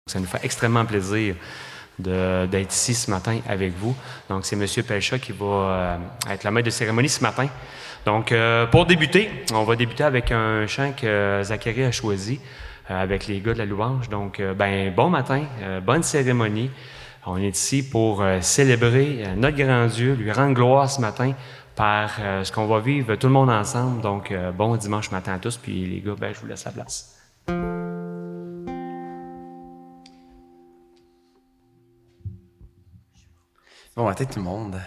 Ça nous fait extrêmement plaisir d'être ici ce matin avec vous. Donc, c'est M. Pelcha qui va être la maître de cérémonie ce matin. Donc, pour débuter, on va débuter avec un chant que Zacharie a choisi avec les gars de la louange. Donc, bon matin, bonne cérémonie. On est ici pour célébrer notre grand Dieu, lui rendre gloire ce matin par ce qu'on va vivre tout le monde ensemble. Donc, bon dimanche matin à tous. Puis les gars, je vous laisse la place. Bon matin tout le monde.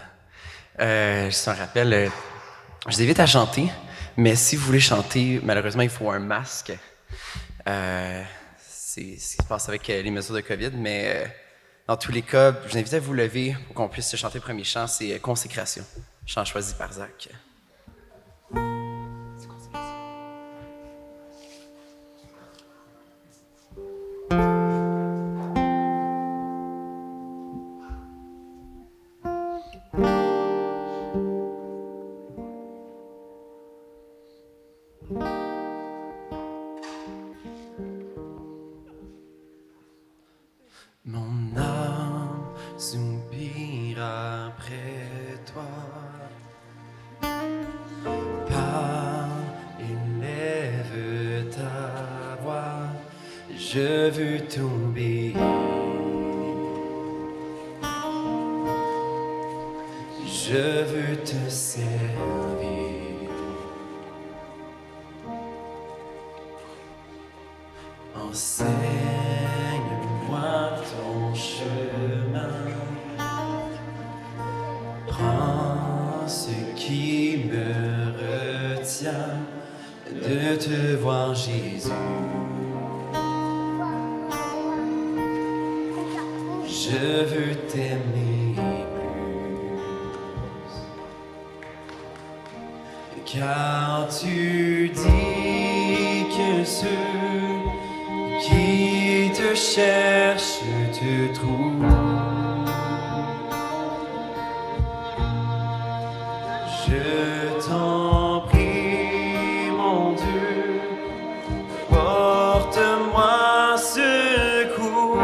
Juste un rappel, je vous invite à chanter, mais si vous voulez chanter, malheureusement, il faut un masque. C'est ce qui se passe avec les mesures de COVID, mais dans tous les cas, je vous invite à vous lever pour qu'on puisse chanter le premier chant, c'est Consécration, chant choisi par Zach. Mon âme soupire après toi. Parle, élève ta voix, je veux t'obéir. Je veux te servir. Enseigne-moi ton chemin. Prends ce qui me retient de te voir, Jésus. Je veux t'aimer plus, car tu dis que ceux qui te cherchent te trouvent. Je t'en prie, mon Dieu, porte-moi secours.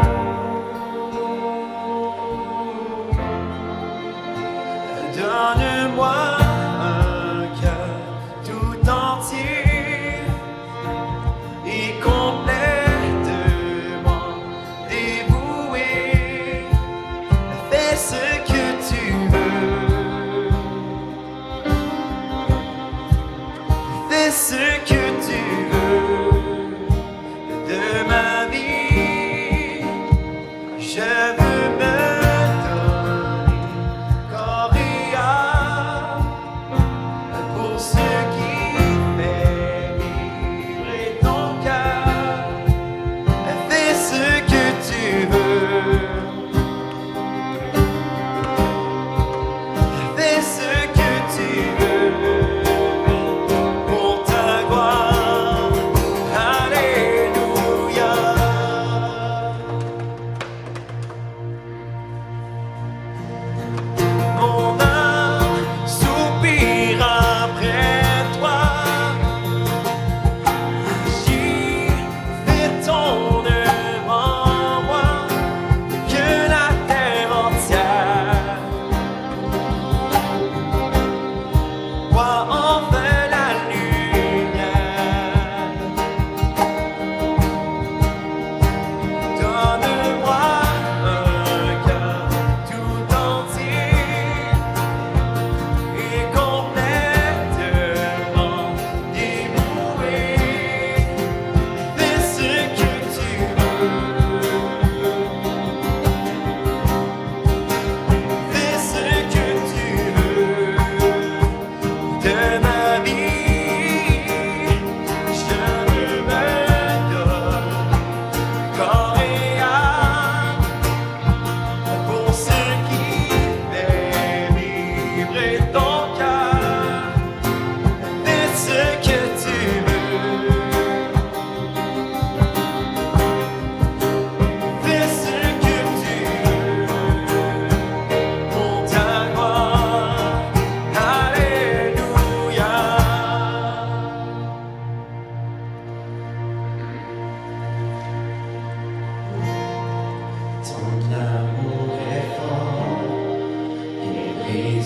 Donne-moi un cœur tout entier et complètement dévoué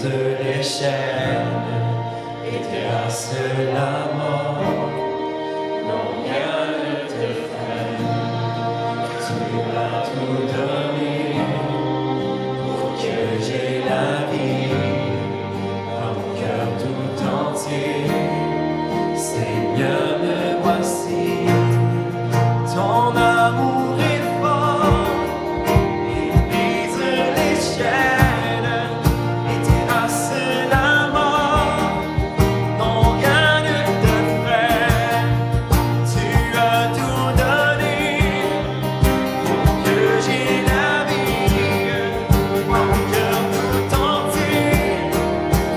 brise les chaînes et terrasse la mort. Non, rien ne te freine, tu vas tout donner pour que j'ai la vie, mon cœur tout entier. Seigneur, me voici, ton amour est fort, il brise les chaînes et terrasse la mort. Non, rien ne te freine, tu as tout donné pour que j'ai la vie, mon cœur tout entier.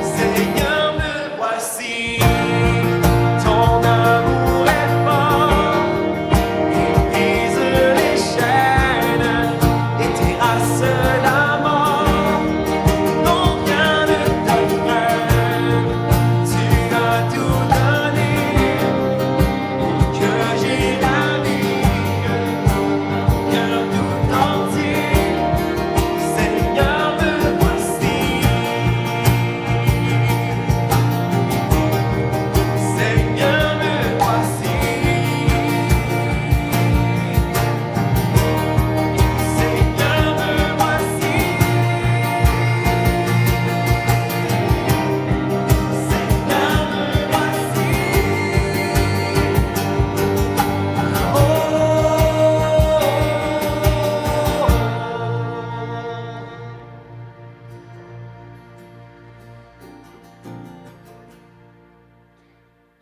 Seigneur, me voici, ton amour est fort, il brise les chaînes et terrasse la mort. Non, rien ne te freine, tu as tout donné pour que j'ai la vie, mon cœur tout entier. Seigneur, me voici, Seigneur, me voici, Seigneur, me voici, Seigneur, me voici.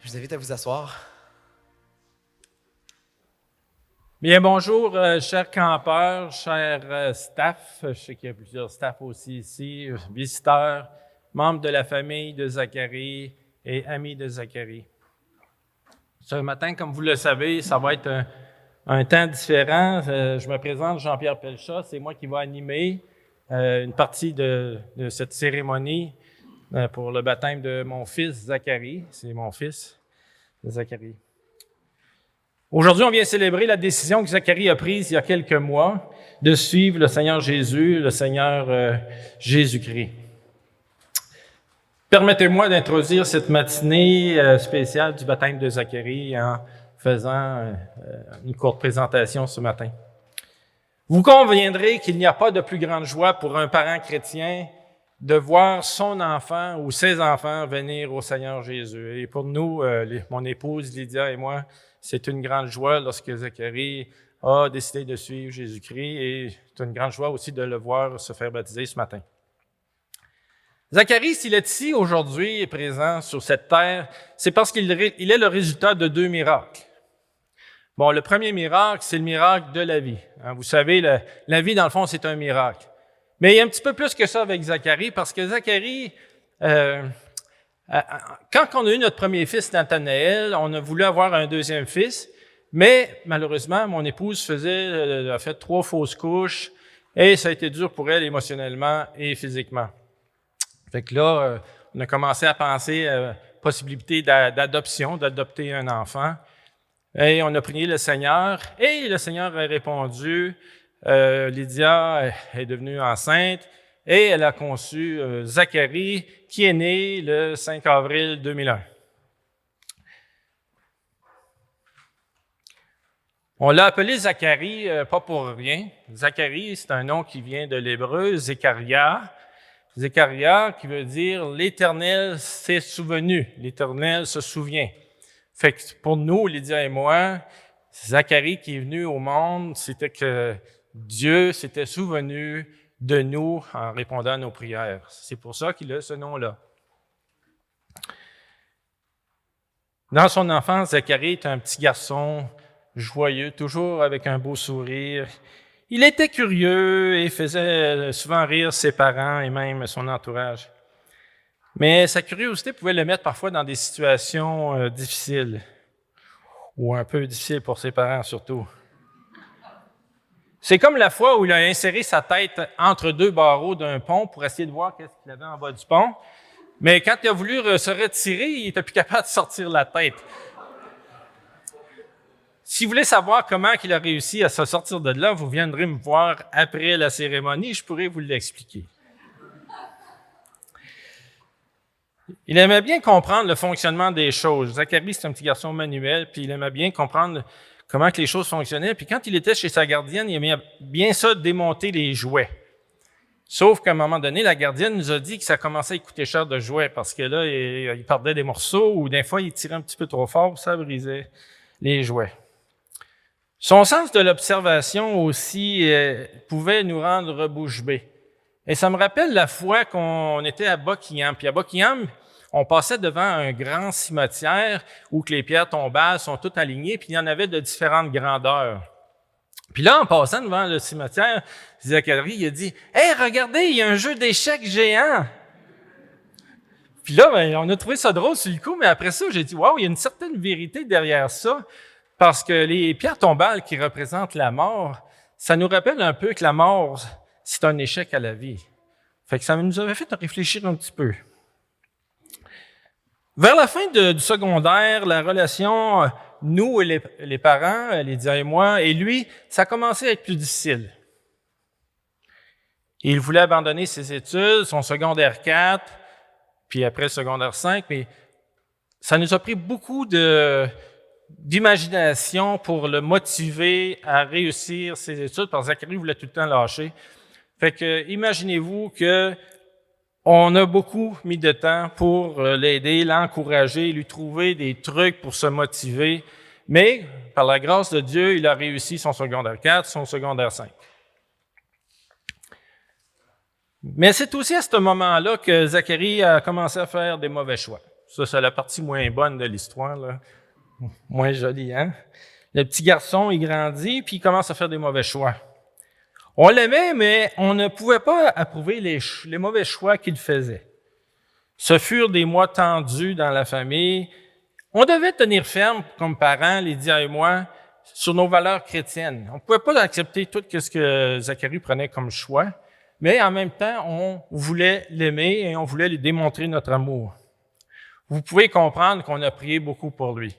Je vous invite à vous asseoir. Bien, bonjour, chers campeurs, chers staff. Je sais qu'il y a plusieurs staffs aussi ici, visiteurs, membres de la famille de Zacharie et amis de Zacharie. Ce matin, comme vous le savez, ça va être un temps différent. Je me présente, Jean-Pierre Pelchat. C'est moi qui vais animer une partie de cette cérémonie pour le baptême de mon fils Zacharie. C'est mon fils, Zacharie. Aujourd'hui, on vient célébrer la décision que Zacharie a prise il y a quelques mois de suivre le Seigneur Jésus, le Seigneur Jésus-Christ. Permettez-moi d'introduire cette matinée spéciale du baptême de Zacharie en faisant une courte présentation ce matin. Vous conviendrez qu'il n'y a pas de plus grande joie pour un parent chrétien de voir son enfant ou ses enfants venir au Seigneur Jésus. Et pour nous, mon épouse Lydia et moi, c'est une grande joie lorsque Zacharie a décidé de suivre Jésus-Christ et c'est une grande joie aussi de le voir se faire baptiser ce matin. Zacharie, s'il est ici aujourd'hui et présent sur cette terre, c'est parce qu'il est le résultat de 2 miracles. Bon, le premier miracle, c'est le miracle de la vie. Vous savez, la vie, dans le fond, c'est un miracle. Mais il y a un petit peu plus que ça avec Zacharie, parce que Zacharie, quand on a eu notre premier fils, Nathanaël, on a voulu avoir un deuxième fils, mais malheureusement, mon épouse a fait 3 fausses couches, et ça a été dur pour elle émotionnellement et physiquement. Fait que là, on a commencé à penser à la possibilité d'adoption, d'adopter un enfant. Et on a prié le Seigneur, et le Seigneur a répondu. Lydia est devenue enceinte, et elle a conçu Zacharie, qui est né le 5 avril 2001. On l'a appelé Zacharie, pas pour rien. Zacharie, c'est un nom qui vient de l'hébreu, Zécharia. Zécharia, qui veut dire « l'Éternel s'est souvenu », l'Éternel se souvient. Fait que pour nous, Lydia et moi, Zacharie qui est venu au monde, c'était que Dieu s'était souvenu de nous en répondant à nos prières. C'est pour ça qu'il a ce nom-là. Dans son enfance, Zacharie est un petit garçon joyeux, toujours avec un beau sourire. Il était curieux et faisait souvent rire ses parents et même son entourage. Mais sa curiosité pouvait le mettre parfois dans des situations difficiles, ou un peu difficiles pour ses parents surtout. C'est comme la fois où il a inséré sa tête entre 2 barreaux d'un pont pour essayer de voir qu'est-ce qu'il avait en bas du pont. Mais quand il a voulu se retirer, il n'était plus capable de sortir la tête. Si vous voulez savoir comment il a réussi à se sortir de là, vous viendrez me voir après la cérémonie, je pourrai vous l'expliquer. Il aimait bien comprendre le fonctionnement des choses. Zacharie, c'est un petit garçon manuel, puis il aimait bien comprendre comment que les choses fonctionnaient. Puis quand il était chez sa gardienne, il aimait bien ça démonter les jouets. Sauf qu'à un moment donné, la gardienne nous a dit que ça commençait à coûter cher de jouets parce que là, il perdait des morceaux ou des fois, il tirait un petit peu trop fort, ça brisait les jouets. Son sens de l'observation aussi pouvait nous rendre bouche bée. Et ça me rappelle la fois qu'on était à Buckingham. Puis à Buckingham, on passait devant un grand cimetière où que les pierres tombales sont toutes alignées, puis il y en avait de différentes grandeurs. Puis là, en passant devant le cimetière, Zacharie, il a dit « Hey, regardez, il y a un jeu d'échecs géant! » Puis là, ben, on a trouvé ça drôle sur le coup, mais après ça, j'ai dit « Wow, il y a une certaine vérité derrière ça, parce que les pierres tombales qui représentent la mort, ça nous rappelle un peu que la mort, c'est un échec à la vie. » Fait que ça nous avait fait réfléchir un petit peu. Vers la fin du secondaire, la relation, nous et les parents, Lydia et moi, et lui, ça a commencé à être plus difficile. Il voulait abandonner ses études, son secondaire 4, puis après le secondaire 5, mais ça nous a pris beaucoup d'imagination pour le motiver à réussir ses études, parce que Zacharie voulait tout le temps lâcher. Fait que, imaginez-vous que on a beaucoup mis de temps pour l'aider, l'encourager, lui trouver des trucs pour se motiver. Mais, par la grâce de Dieu, il a réussi son secondaire 4, son secondaire 5. Mais c'est aussi à ce moment-là que Zacharie a commencé à faire des mauvais choix. Ça, c'est la partie moins bonne de l'histoire, là. Moins jolie, hein? Le petit garçon, il grandit, puis il commence à faire des mauvais choix. On l'aimait, mais on ne pouvait pas approuver les mauvais choix qu'il faisait. Ce furent des mois tendus dans la famille. On devait tenir ferme, comme parents, Lydia et moi, sur nos valeurs chrétiennes. On ne pouvait pas accepter tout ce que Zacharie prenait comme choix, mais en même temps, on voulait l'aimer et on voulait lui démontrer notre amour. Vous pouvez comprendre qu'on a prié beaucoup pour lui.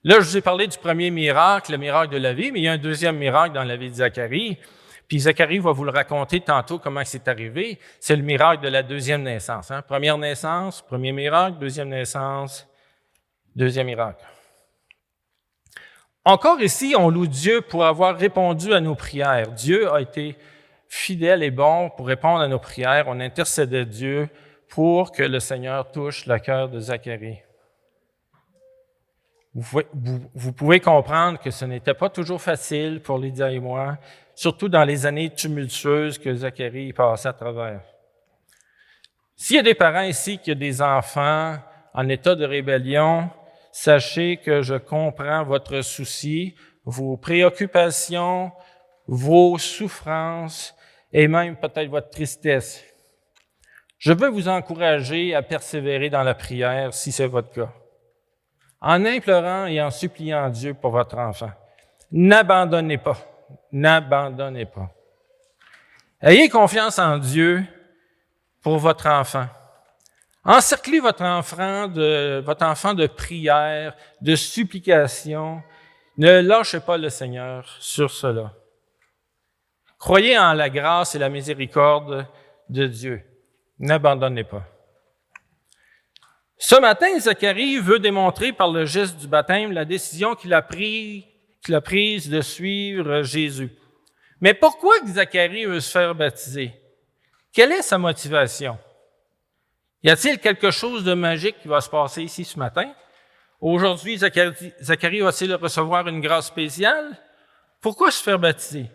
Là, je vous ai parlé du premier miracle, le miracle de la vie, mais il y a un deuxième miracle dans la vie de Zacharie. Puis Zacharie va vous le raconter tantôt comment c'est arrivé. C'est le miracle de la deuxième naissance. Hein? Première naissance, premier miracle, deuxième naissance, deuxième miracle. Encore ici, on loue Dieu pour avoir répondu à nos prières. Dieu a été fidèle et bon pour répondre à nos prières. On intercédait Dieu pour que le Seigneur touche le cœur de Zacharie. Vous pouvez comprendre que ce n'était pas toujours facile pour Lydia et moi, surtout dans les années tumultueuses que Zacharie passait à travers. S'il y a des parents ici qui ont des enfants en état de rébellion, sachez que je comprends votre souci, vos préoccupations, vos souffrances et même peut-être votre tristesse. Je veux vous encourager à persévérer dans la prière si c'est votre cas, en implorant et en suppliant Dieu pour votre enfant. N'abandonnez pas. N'abandonnez pas. Ayez confiance en Dieu pour votre enfant. Encerclez votre enfant de prière, de supplication. Ne lâchez pas le Seigneur sur cela. Croyez en la grâce et la miséricorde de Dieu. N'abandonnez pas. Ce matin, Zacharie veut démontrer par le geste du baptême la décision qu'il a prise de suivre Jésus. Mais pourquoi Zacharie veut se faire baptiser? Quelle est sa motivation? Y a-t-il quelque chose de magique qui va se passer ici ce matin? Aujourd'hui, Zacharie va-t-il recevoir une grâce spéciale? Pourquoi se faire baptiser?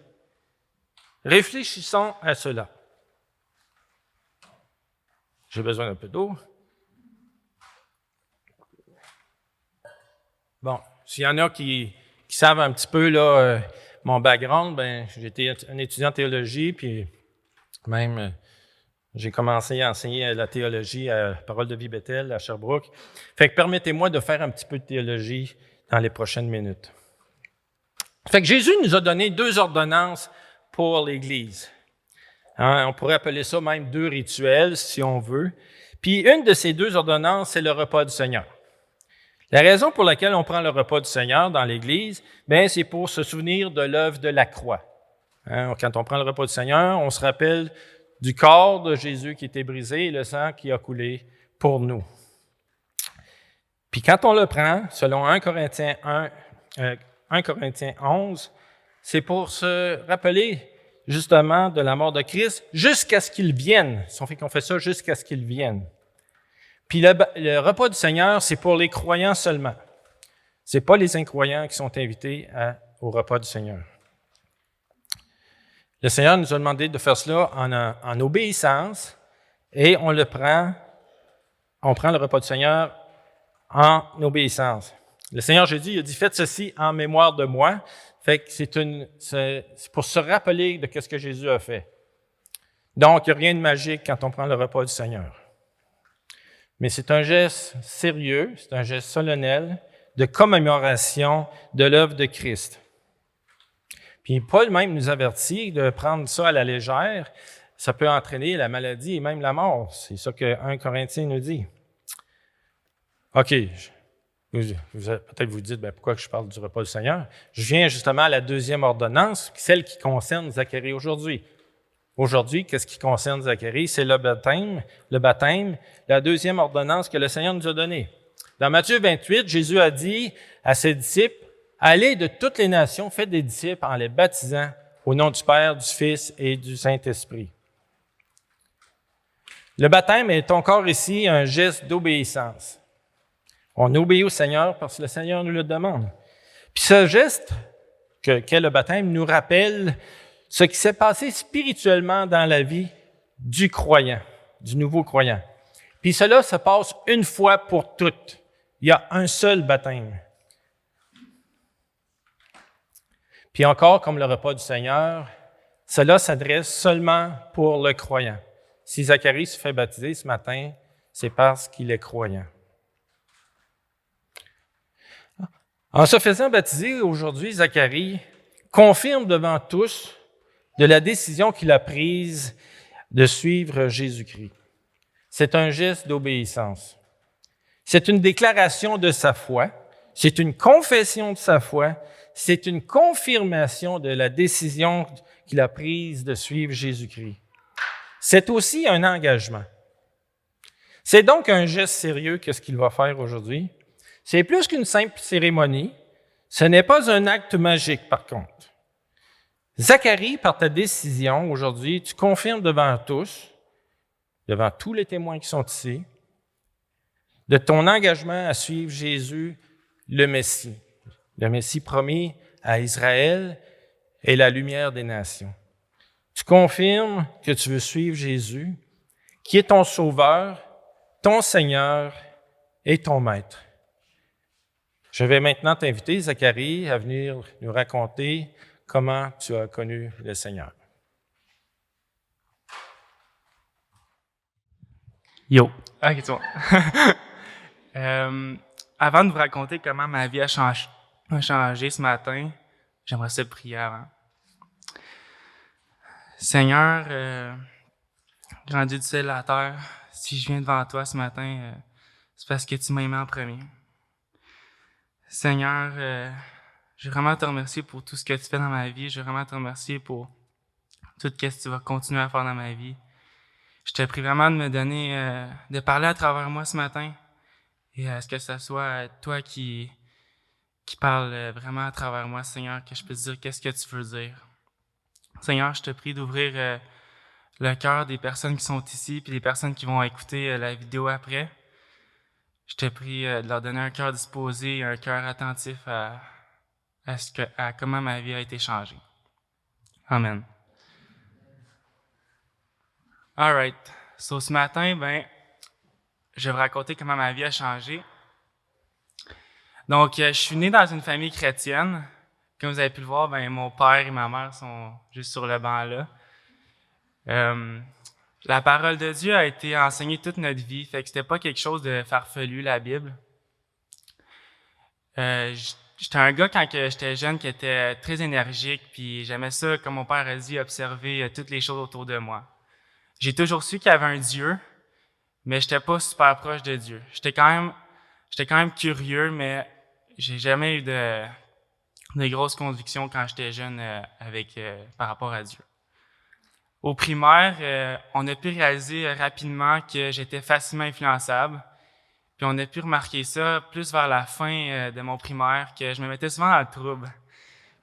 Réfléchissons à cela. J'ai besoin d'un peu d'eau. Bon, s'il y en a qui savent un petit peu là, mon background, ben j'étais un étudiant en théologie, puis même j'ai commencé à enseigner la théologie à Parole de vie Bethel à Sherbrooke. Fait que permettez-moi de faire un petit peu de théologie dans les prochaines minutes. Fait que Jésus nous a donné 2 ordonnances pour l'Église. Hein, on pourrait appeler ça même 2 rituels, si on veut. Puis une de ces 2 ordonnances, c'est le repas du Seigneur. La raison pour laquelle on prend le repas du Seigneur dans l'Église, bien, c'est pour se souvenir de l'œuvre de la croix. Hein, quand on prend le repas du Seigneur, on se rappelle du corps de Jésus qui était brisé et le sang qui a coulé pour nous. Puis quand on le prend, selon 1 Corinthiens 11, c'est pour se rappeler justement de la mort de Christ jusqu'à ce qu'il vienne. On fait qu'on fait ça jusqu'à ce qu'il vienne. Puis le repas du Seigneur, c'est pour les croyants seulement. C'est pas les incroyants qui sont invités au repas du Seigneur. Le Seigneur nous a demandé de faire cela en obéissance et on prend le repas du Seigneur en obéissance. Le Seigneur Jésus a dit, faites ceci en mémoire de moi. Fait que c'est pour se rappeler de ce que Jésus a fait. Donc, il n'y a rien de magique quand on prend le repas du Seigneur. Mais c'est un geste sérieux, c'est un geste solennel de commémoration de l'œuvre de Christ. Puis Paul même nous avertit de prendre ça à la légère. Ça peut entraîner la maladie et même la mort. C'est ça que 1 Corinthiens nous dit. OK. Peut-être vous dites, pourquoi je parle du repas du Seigneur? Je viens justement à la deuxième ordonnance, celle qui concerne Zacharie aujourd'hui. Aujourd'hui, qu'est-ce qui concerne Zacharie? C'est le baptême, la deuxième ordonnance que le Seigneur nous a donnée. Dans Matthieu 28, Jésus a dit à ses disciples, « Allez de toutes les nations, faites des disciples en les baptisant au nom du Père, du Fils et du Saint-Esprit. » Le baptême est encore ici un geste d'obéissance. On obéit au Seigneur parce que le Seigneur nous le demande. Puis ce geste qu'est le baptême nous rappelle ce qui s'est passé spirituellement dans la vie du croyant, du nouveau croyant. Puis cela se passe une fois pour toutes. Il y a un seul baptême. Puis encore, comme le repas du Seigneur, cela s'adresse seulement pour le croyant. Si Zacharie se fait baptiser ce matin, c'est parce qu'il est croyant. En se faisant baptiser aujourd'hui, Zacharie confirme devant tous de la décision qu'il a prise de suivre Jésus-Christ. C'est un geste d'obéissance. C'est une déclaration de sa foi, c'est une confession de sa foi, c'est une confirmation de la décision qu'il a prise de suivre Jésus-Christ. C'est aussi un engagement. C'est donc un geste sérieux que ce qu'il va faire aujourd'hui. C'est plus qu'une simple cérémonie. Ce n'est pas un acte magique, par contre. Zacharie, par ta décision aujourd'hui, tu confirmes devant tous les témoins qui sont ici, de ton engagement à suivre Jésus, le Messie promis à Israël et la lumière des nations. Tu confirmes que tu veux suivre Jésus, qui est ton Sauveur, ton Seigneur et ton Maître. Je vais maintenant t'inviter, Zacharie, à venir nous raconter comment tu as connu le Seigneur. Yo. Ok, c'est bon. Avant de vous raconter comment ma vie a changé ce matin, j'aimerais ça prier avant. Seigneur, grand Dieu du ciel et de la terre, si je viens devant toi ce matin, c'est parce que tu m'as aimé en premier. Seigneur, je veux vraiment te remercier pour tout ce que tu fais dans ma vie. Je veux vraiment te remercier pour tout ce que tu vas continuer à faire dans ma vie. Je te prie vraiment de me donner, de parler à travers moi ce matin. Et est-ce que ce soit toi qui parle vraiment à travers moi, Seigneur, que je puisse dire qu'est-ce que tu veux dire. Seigneur, je te prie d'ouvrir le cœur des personnes qui sont ici puis des personnes qui vont écouter la vidéo après. Je te prie de leur donner un cœur disposé, un cœur attentif à comment ma vie a été changée. Amen. All right. So, ce matin, je vais vous raconter comment ma vie a changé. Donc, je suis né dans une famille chrétienne. Comme vous avez pu le voir, mon père et ma mère sont juste sur le banc là. La parole de Dieu a été enseignée toute notre vie, fait que c'était pas quelque chose de farfelu, la Bible. J'étais un gars quand j'étais jeune qui était très énergique, puis j'aimais ça, comme mon père a dit, observer toutes les choses autour de moi. J'ai toujours su qu'il y avait un Dieu, mais j'étais pas super proche de Dieu. J'étais quand même curieux, mais j'ai jamais eu de grosses convictions quand j'étais jeune par rapport à Dieu. Au primaire, on a pu réaliser rapidement que j'étais facilement influençable. Puis on a pu remarquer ça plus vers la fin de mon primaire, que je me mettais souvent dans le trouble.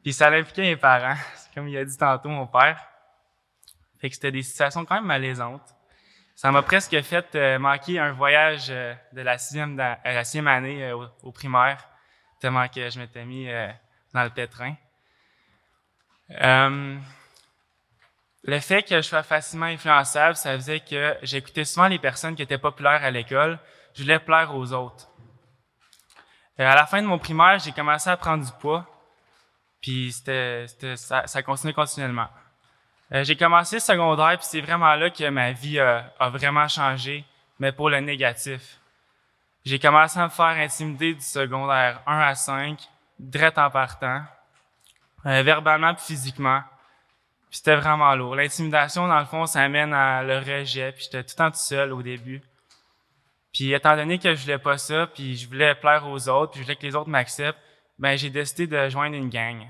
Puis ça l'impliquait mes parents, comme il a dit tantôt mon père. Fait que c'était des situations quand même malaisantes. Ça m'a presque fait manquer un voyage de la sixième année au primaire, tellement que je m'étais mis dans le pétrin. Le fait que je sois facilement influençable, ça faisait que j'écoutais souvent les personnes qui étaient populaires à l'école. Je voulais plaire aux autres. À la fin de mon primaire, j'ai commencé à prendre du poids, puis ça continuait continuellement. J'ai commencé le secondaire, puis c'est vraiment là que ma vie a vraiment changé, mais pour le négatif. J'ai commencé à me faire intimider du secondaire 1 à 5, direct en partant, verbalement puis physiquement. Puis c'était vraiment lourd. L'intimidation, dans le fond, ça amène à le rejet, puis j'étais tout le temps tout seul au début. Puis étant donné que je voulais pas ça, puis je voulais plaire aux autres, puis je voulais que les autres m'acceptent, ben j'ai décidé de joindre une gang.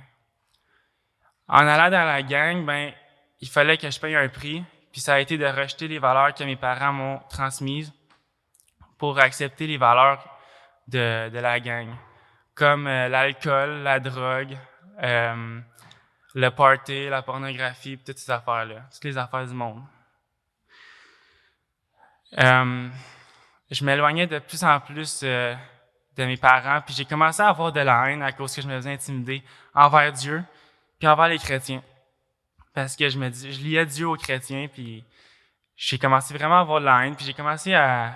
En allant dans la gang, ben il fallait que je paye un prix, puis ça a été de rejeter les valeurs que mes parents m'ont transmises pour accepter les valeurs de la gang, comme l'alcool, la drogue, le party, la pornographie, puis toutes ces affaires-là, toutes les affaires du monde. Je m'éloignais de plus en plus de mes parents, puis j'ai commencé à avoir de la haine à cause que je me faisais intimider envers Dieu, puis envers les chrétiens. Parce que je liais Dieu aux chrétiens, puis j'ai commencé vraiment à avoir de la haine, puis j'ai commencé à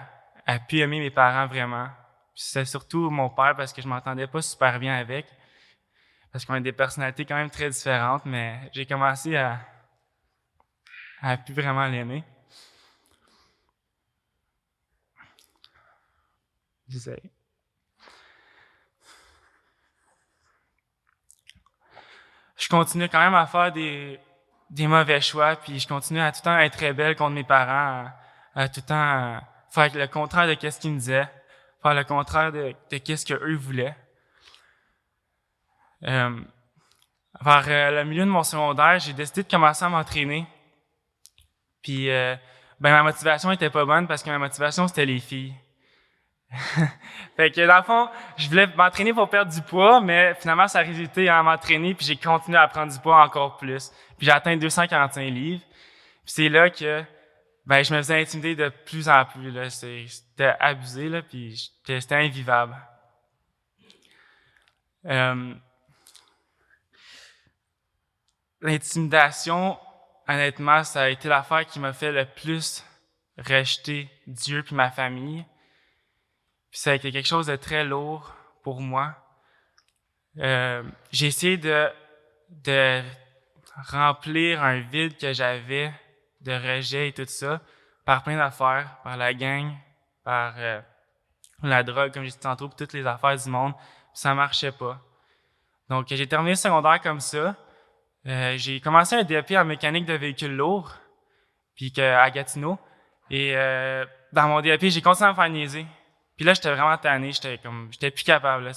plus aimer mes parents vraiment. Puis c'est surtout mon père, parce que je m'entendais pas super bien avec, parce qu'on a des personnalités quand même très différentes, mais j'ai commencé à plus vraiment l'aimer. Je continue quand même à faire des mauvais choix, puis je continue à tout le temps être rebelle contre mes parents, à tout le temps faire le contraire de ce qu'ils me disaient, faire le contraire de ce qu'eux voulaient. Vers le milieu de mon secondaire, j'ai décidé de commencer à m'entraîner. Puis, ma motivation était pas bonne parce que ma motivation, c'était les filles. Fait que, dans le fond, je voulais m'entraîner pour perdre du poids, mais finalement, ça a résulté à m'entraîner, puis j'ai continué à prendre du poids encore plus. Puis j'ai atteint 245 livres. Puis c'est là que, je me faisais intimider de plus en plus, là. C'était abusé, là, puis c'était invivable. L'intimidation, honnêtement, ça a été l'affaire qui m'a fait le plus rejeter Dieu puis ma famille. Puis ça a été quelque chose de très lourd pour moi. J'ai essayé de remplir un vide que j'avais de rejet et tout ça par plein d'affaires, par la gang, par la drogue, comme j'ai dit tantôt, puis toutes les affaires du monde. Puis ça marchait pas. Donc, j'ai terminé le secondaire comme ça. J'ai commencé un DEP en mécanique de véhicules lourds, puis à Gatineau. Et dans mon DEP, j'ai continué à me faire niaiser. Puis là, j'étais vraiment tanné, j'étais plus capable. Là.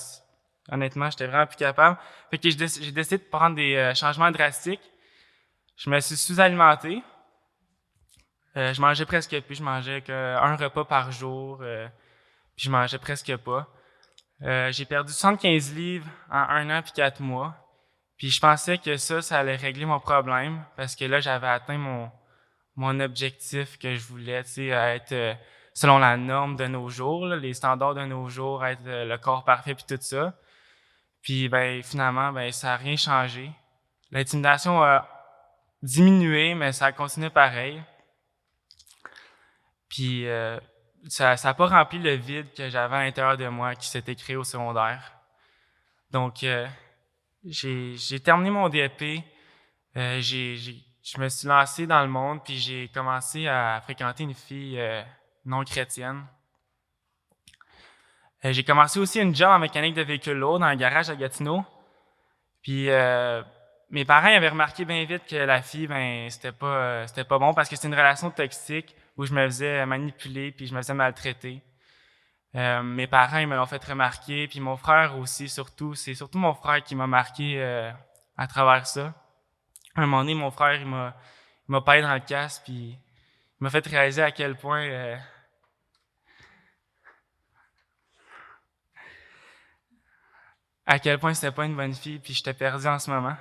Honnêtement, j'étais vraiment plus capable. Fait que j'ai décidé de prendre des changements drastiques. Je me suis sous-alimenté. Je mangeais presque plus, je mangeais qu'un repas par jour, puis je mangeais presque pas. J'ai perdu 75 livres en 1 an puis 4 mois. Puis je pensais que ça allait régler mon problème, parce que là, j'avais atteint mon objectif que je voulais, tu sais, être selon la norme de nos jours, là, les standards de nos jours, être le corps parfait puis tout ça. Puis finalement, ça a rien changé. L'intimidation a diminué, mais ça a continué pareil. Puis ça a pas rempli le vide que j'avais à l'intérieur de moi qui s'était créé au secondaire. Donc j'ai terminé mon DEP, je me suis lancé dans le monde, puis j'ai commencé à fréquenter une fille non chrétienne. J'ai commencé aussi une job en mécanique de véhicules lourds dans un garage à Gatineau. Puis mes parents avaient remarqué bien vite que la fille, c'était pas bon, parce que c'était une relation toxique où je me faisais manipuler puis je me faisais maltraiter. Mes parents, ils me l'ont fait remarquer, puis mon frère aussi, surtout. C'est surtout mon frère qui m'a marqué à travers ça. À un moment donné, mon frère, il m'a parlé dans le casque, puis il m'a fait réaliser à quel point c'était pas une bonne fille, puis j'étais perdu en ce moment.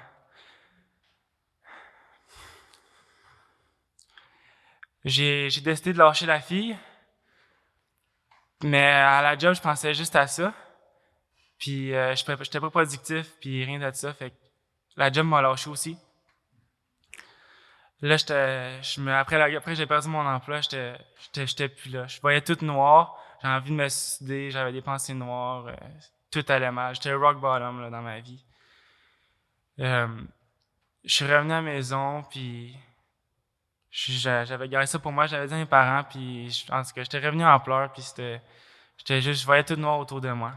J'ai décidé de lâcher la fille, mais à la job, je pensais juste à ça. Puis j'étais pas productif, puis rien de ça, fait que la job m'a lâché aussi. Là, après j'ai perdu mon emploi, j'étais plus là. Je voyais tout noir, j'avais envie de me suicider, j'avais des pensées noires, tout allait mal. J'étais rock bottom là, dans ma vie. Je suis revenu à la maison, puis j'avais gardé ça pour moi, j'avais dit à mes parents, puis en tout cas, j'étais revenu en pleurs, puis je voyais tout noir autour de moi.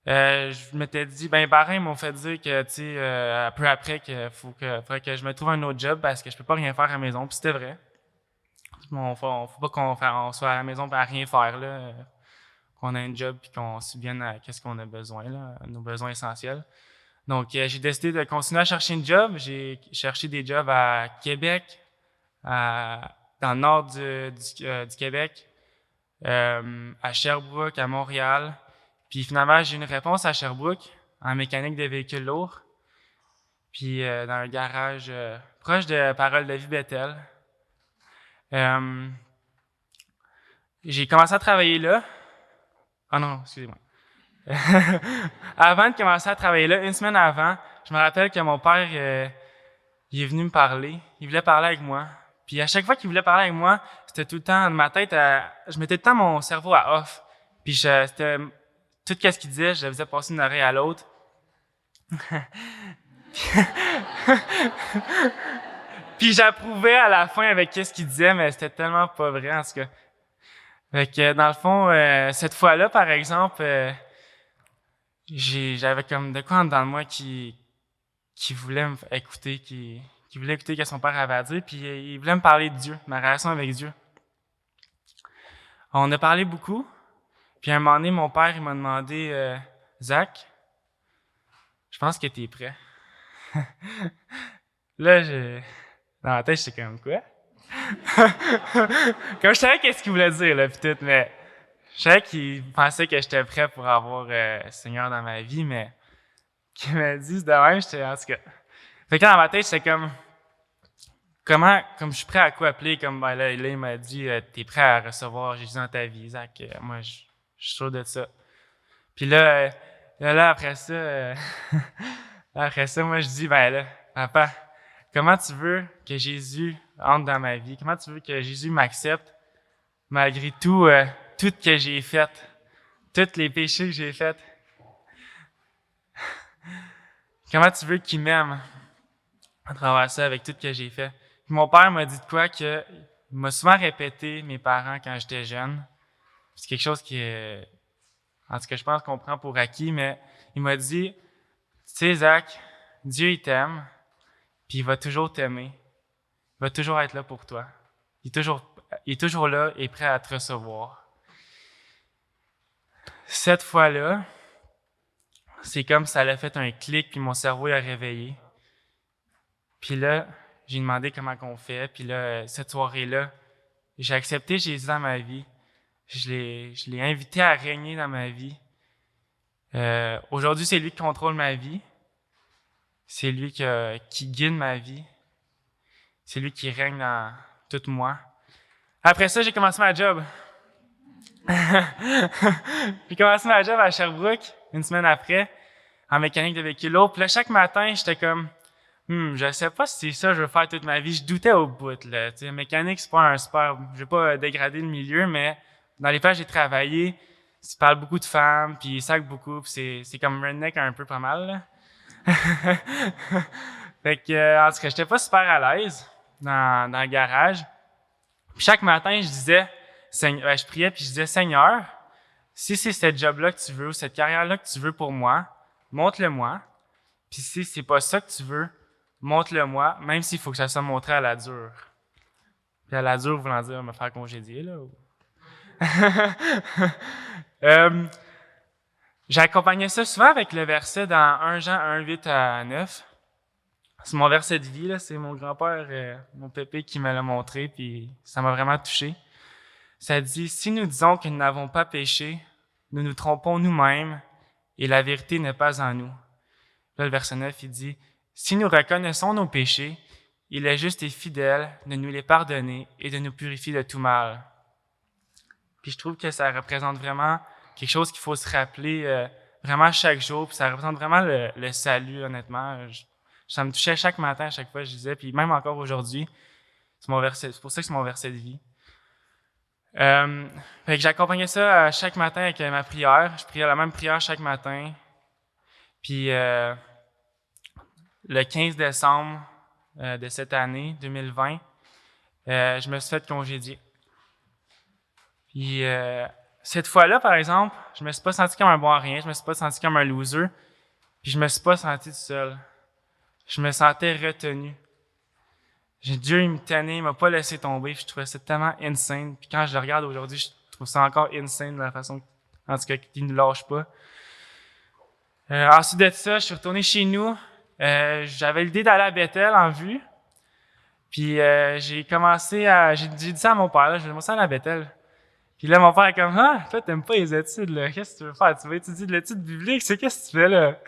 Je m'étais dit, mes parents ils m'ont fait dire que, tu sais, un peu après, faudrait que je me trouve un autre job parce que je peux pas rien faire à la maison, puis c'était vrai. Bon, faut pas on soit à la maison à rien faire, là. Qu'on ait un job puis qu'on subvienne à qu'est-ce qu'on a besoin, là, à nos besoins essentiels. Donc, j'ai décidé de continuer à chercher un job. J'ai cherché des jobs à Québec, dans le nord du Québec, à Sherbrooke, à Montréal. Puis finalement, j'ai eu une réponse à Sherbrooke en mécanique de véhicules lourds. Puis dans un garage proche de Parole de vie Bethel. J'ai commencé à travailler là. Ah non, excusez-moi. Avant de commencer à travailler là, une semaine avant, je me rappelle que mon père il est venu me parler. Il voulait parler avec moi. Puis à chaque fois qu'il voulait parler avec moi, c'était tout le temps dans ma tête, je mettais tout le temps mon cerveau à off. Puis c'était tout ce qu'il disait, je le faisais passer d'une oreille à l'autre. Puis j'approuvais à la fin avec ce qu'il disait, mais c'était tellement pas vrai en tout cas. Fait que dans le fond, cette fois-là, par exemple, j'avais comme de quoi en dedans de moi qui voulait écouter, qui voulait écouter ce que son père avait à dire, puis il voulait me parler de Dieu, ma relation avec Dieu. On a parlé beaucoup, puis à un moment donné, mon père il m'a demandé Zach, je pense que t'es prêt. Là, dans ma tête, j'étais comme quoi? Comme je savais qu'est-ce qu'il voulait dire, là, pis tout, mais je savais qu'il pensait que j'étais prêt pour avoir le Seigneur dans ma vie, mais qu'il m'a dit de même, j'étais en tout cas. Fait que dans ma tête, j'étais comme je suis prêt à quoi appeler, comme là, il m'a dit t'es prêt à recevoir Jésus dans ta vie, Zach. Moi, je suis sûr de ça. Puis là après ça, moi je dis papa, comment tu veux que Jésus entre dans ma vie? Comment tu veux que Jésus m'accepte malgré tout ce que j'ai fait, tous les péchés que j'ai faits? Comment tu veux qu'il m'aime à travers ça avec tout ce que j'ai fait? Puis mon père m'a dit de quoi que il m'a souvent répété mes parents quand j'étais jeune. C'est quelque chose qui est, en tout cas, je pense qu'on prend pour acquis, mais il m'a dit, tu sais, Zach, Dieu, il t'aime, puis il va toujours t'aimer. Il va toujours être là pour toi. Il est toujours là et prêt à te recevoir. Cette fois-là, c'est comme ça a fait un clic, puis mon cerveau a réveillé. Puis là, j'ai demandé comment on fait, puis là, cette soirée-là, j'ai accepté Jésus dans ma vie. Je l'ai invité à régner dans ma vie. Aujourd'hui, c'est lui qui contrôle ma vie. C'est lui qui guide ma vie. C'est lui qui règne dans tout moi. Après ça, j'ai commencé ma job. J'ai commencé ma job à Sherbrooke, une semaine après, en mécanique de véhicules lourds. Puis là, chaque matin, j'étais comme, je sais pas si c'est ça que je veux faire toute ma vie. Je doutais au bout, là. Tu sais, mécanique, c'est pas je vais pas dégrader le milieu, mais dans les places, j'ai travaillé. Il parle beaucoup de femmes, puis il sac beaucoup, puis c'est comme redneck un peu pas mal, là. Fait que, en tout cas, j'étais pas super à l'aise dans le garage. Puis chaque matin, je priais puis je disais, Seigneur, si c'est cette job-là que tu veux, ou cette carrière-là que tu veux pour moi, montre-le-moi. Puis si c'est pas ça que tu veux, montre-le-moi, même s'il faut que ça soit montré à la dure. Puis à la dure, voulant dire me faire congédier, là. J'accompagnais ça souvent avec le verset dans 1 Jean 1, 8 à 9. c'est mon verset de vie, là, c'est mon grand-père, mon pépé qui me l'a montré, puis ça m'a vraiment touché. Ça dit « Si nous disons que nous n'avons pas péché, nous nous trompons nous-mêmes et la vérité n'est pas en nous. » Là, le verset 9, il dit « Si nous reconnaissons nos péchés, il est juste et fidèle de nous les pardonner et de nous purifier de tout mal. » Puis je trouve que ça représente vraiment quelque chose qu'il faut se rappeler vraiment chaque jour, puis ça représente vraiment le salut, honnêtement. Ça me touchait chaque matin, à chaque fois, je disais, puis même encore aujourd'hui, c'est pour ça que c'est mon verset de vie. Fait que j'accompagnais ça chaque matin avec ma prière. Je priais la même prière chaque matin. Puis le 15 décembre de cette année, 2020, je me suis fait congédier. Puis cette fois-là, par exemple, je me suis pas senti comme un bon à rien, je me suis pas senti comme un loser, puis je me suis pas senti tout seul. Je me sentais retenu. Dieu, il me tenait, il m'a pas laissé tomber, puis je trouvais ça tellement insane. Puis quand je le regarde aujourd'hui, je trouve ça encore insane de la façon, en tout cas, qu'il ne lâche pas. Ensuite de ça, je suis retourné chez nous. J'avais l'idée d'aller à Bethel en vue. Puis j'ai dit ça à mon père, là, je vais commencer à aller à Bethel. Puis là, mon père est comme « Ah, toi, t'aimes pas les études, là. Qu'est-ce que tu veux qu'est-ce que tu vas étudier de l'étude biblique? Qu'est-ce que tu fais, là? »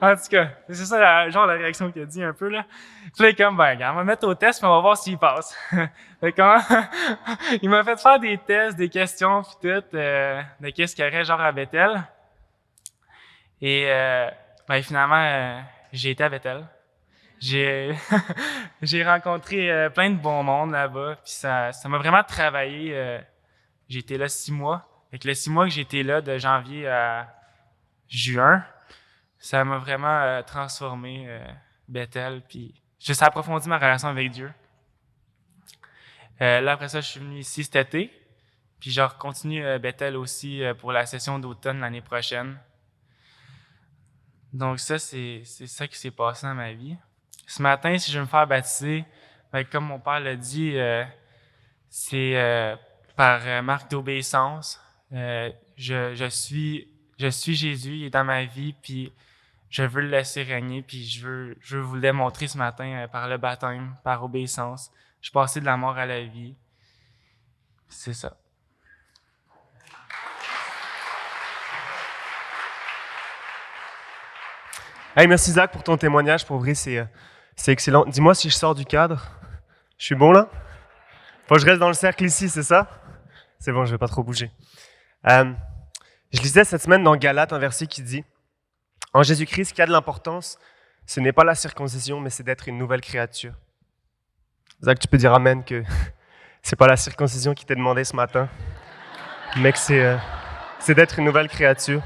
En tout cas, c'est ça, la réaction qu'il a dit un peu, là. Puis là, il est comme « Ben, regarde, on va mettre au test, puis on va voir s'il passe. » Fait que, il m'a fait faire des tests, des questions, puis tout, de qu'est-ce qu'il y aurait, genre, à Bethel. Et, ben, finalement, j'ai été à Bethel. J'ai rencontré plein de bon monde là-bas, puis ça m'a vraiment travaillé. J'ai été là 6 mois. Avec les 6 mois que j'ai été là, de janvier à juin, ça m'a vraiment transformé, Bethel, puis juste approfondi ma relation avec Dieu. Là, après ça, je suis venu ici cet été, puis je continue Bethel aussi pour la session d'automne l'année prochaine. Donc ça, c'est ça qui s'est passé dans ma vie. Ce matin, si je veux me faire baptiser, ben, comme mon père l'a dit, c'est par marque d'obéissance. Je suis Jésus, il est dans ma vie, puis je veux le laisser régner, puis je veux vous le démontrer ce matin par le baptême, par obéissance. Je suis passé de la mort à la vie. C'est ça. Hey, merci Zach pour ton témoignage. Pour vrai, c'est excellent. Dis-moi si je sors du cadre. Je suis bon là? Faut que je reste dans le cercle ici, c'est ça? C'est bon, je vais pas trop bouger. Je lisais cette semaine dans Galates un verset qui dit « En Jésus-Christ, ce qui a de l'importance, ce n'est pas la circoncision, mais c'est d'être une nouvelle créature. » Zach, tu peux dire amen que c'est pas la circoncision qui t'est demandé ce matin, mais que c'est d'être une nouvelle créature.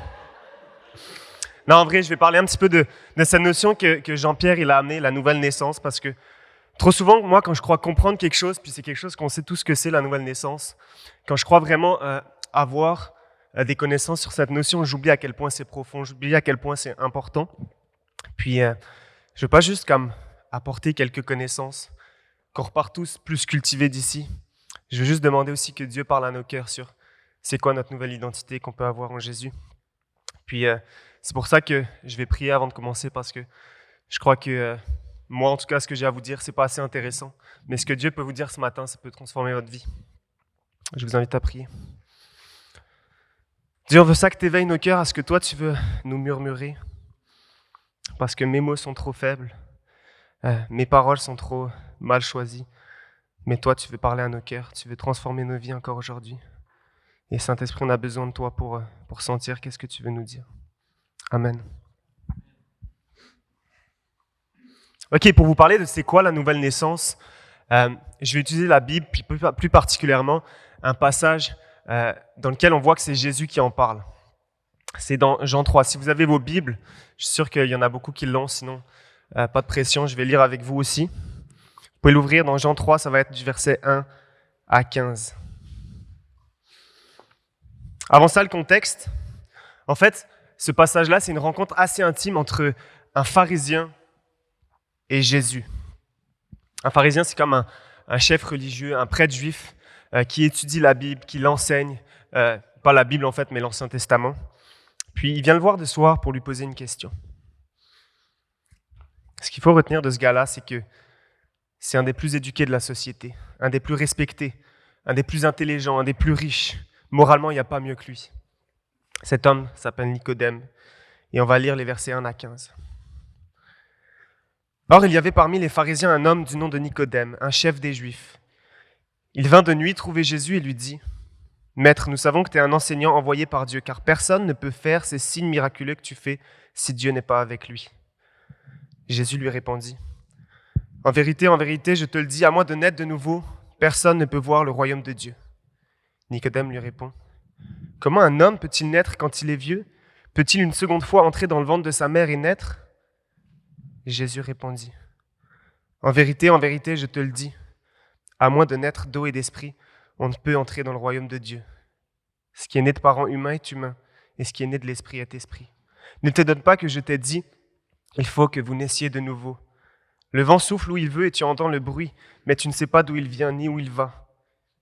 Non, en vrai, je vais parler un petit peu de cette notion que Jean-Pierre il a amenée, la nouvelle naissance, parce que trop souvent, moi, quand je crois comprendre quelque chose, puis c'est quelque chose qu'on sait tous que c'est, la nouvelle naissance, quand je crois vraiment avoir des connaissances sur cette notion, j'oublie à quel point c'est profond, j'oublie à quel point c'est important. Puis, je ne veux pas juste comme apporter quelques connaissances, qu'on repart tous plus cultivés d'ici. Je veux juste demander aussi que Dieu parle à nos cœurs sur c'est quoi notre nouvelle identité qu'on peut avoir en Jésus. Puis, c'est pour ça que je vais prier avant de commencer, parce que je crois que moi, en tout cas, ce que j'ai à vous dire, c'est pas assez intéressant. Mais ce que Dieu peut vous dire ce matin, ça peut transformer votre vie. Je vous invite à prier. Dieu, on veut ça que tu éveilles nos cœurs à ce que toi, tu veux nous murmurer. Parce que mes mots sont trop faibles. Mes paroles sont trop mal choisies. Mais toi, tu veux parler à nos cœurs. Tu veux transformer nos vies encore aujourd'hui. Et Saint-Esprit, on a besoin de toi pour sentir qu'est-ce que tu veux nous dire. Amen. Ok, pour vous parler de c'est quoi la nouvelle naissance, je vais utiliser la Bible, puis plus particulièrement un passage dans lequel on voit que c'est Jésus qui en parle. C'est dans Jean 3. Si vous avez vos Bibles, je suis sûr qu'il y en a beaucoup qui l'ont, sinon pas de pression, je vais lire avec vous aussi. Vous pouvez l'ouvrir dans Jean 3, ça va être du verset 1 à 15. Avant ça, le contexte. En fait, ce passage-là, c'est une rencontre assez intime entre un pharisien et Jésus. Un pharisien, c'est comme un chef religieux, un prêtre juif qui étudie la Bible, qui l'enseigne, pas la Bible en fait, mais l'Ancien Testament. Puis il vient le voir de soir pour lui poser une question. Ce qu'il faut retenir de ce gars-là, c'est que c'est un des plus éduqués de la société, un des plus respectés, un des plus intelligents, un des plus riches. Moralement, il n'y a pas mieux que lui. Cet homme s'appelle Nicodème, et on va lire les versets 1 à 15. Or, il y avait parmi les pharisiens un homme du nom de Nicodème, un chef des Juifs. Il vint de nuit trouver Jésus et lui dit : « Maître, nous savons que tu es un enseignant envoyé par Dieu, car personne ne peut faire ces signes miraculeux que tu fais si Dieu n'est pas avec lui. » Jésus lui répondit : « en vérité, je te le dis, à moins de naître de nouveau, personne ne peut voir le royaume de Dieu. » Nicodème lui répond : « Comment un homme peut-il naître quand il est vieux ? Peut-il une seconde fois entrer dans le ventre de sa mère et naître ? » Jésus répondit : « en vérité, je te le dis, à moins de naître d'eau et d'esprit, on ne peut entrer dans le royaume de Dieu. Ce qui est né de parents humains est humain, et ce qui est né de l'esprit est esprit. Ne te donne pas que je t'ai dit, il faut que vous naissiez de nouveau. Le vent souffle où il veut et tu entends le bruit, mais tu ne sais pas d'où il vient ni où il va.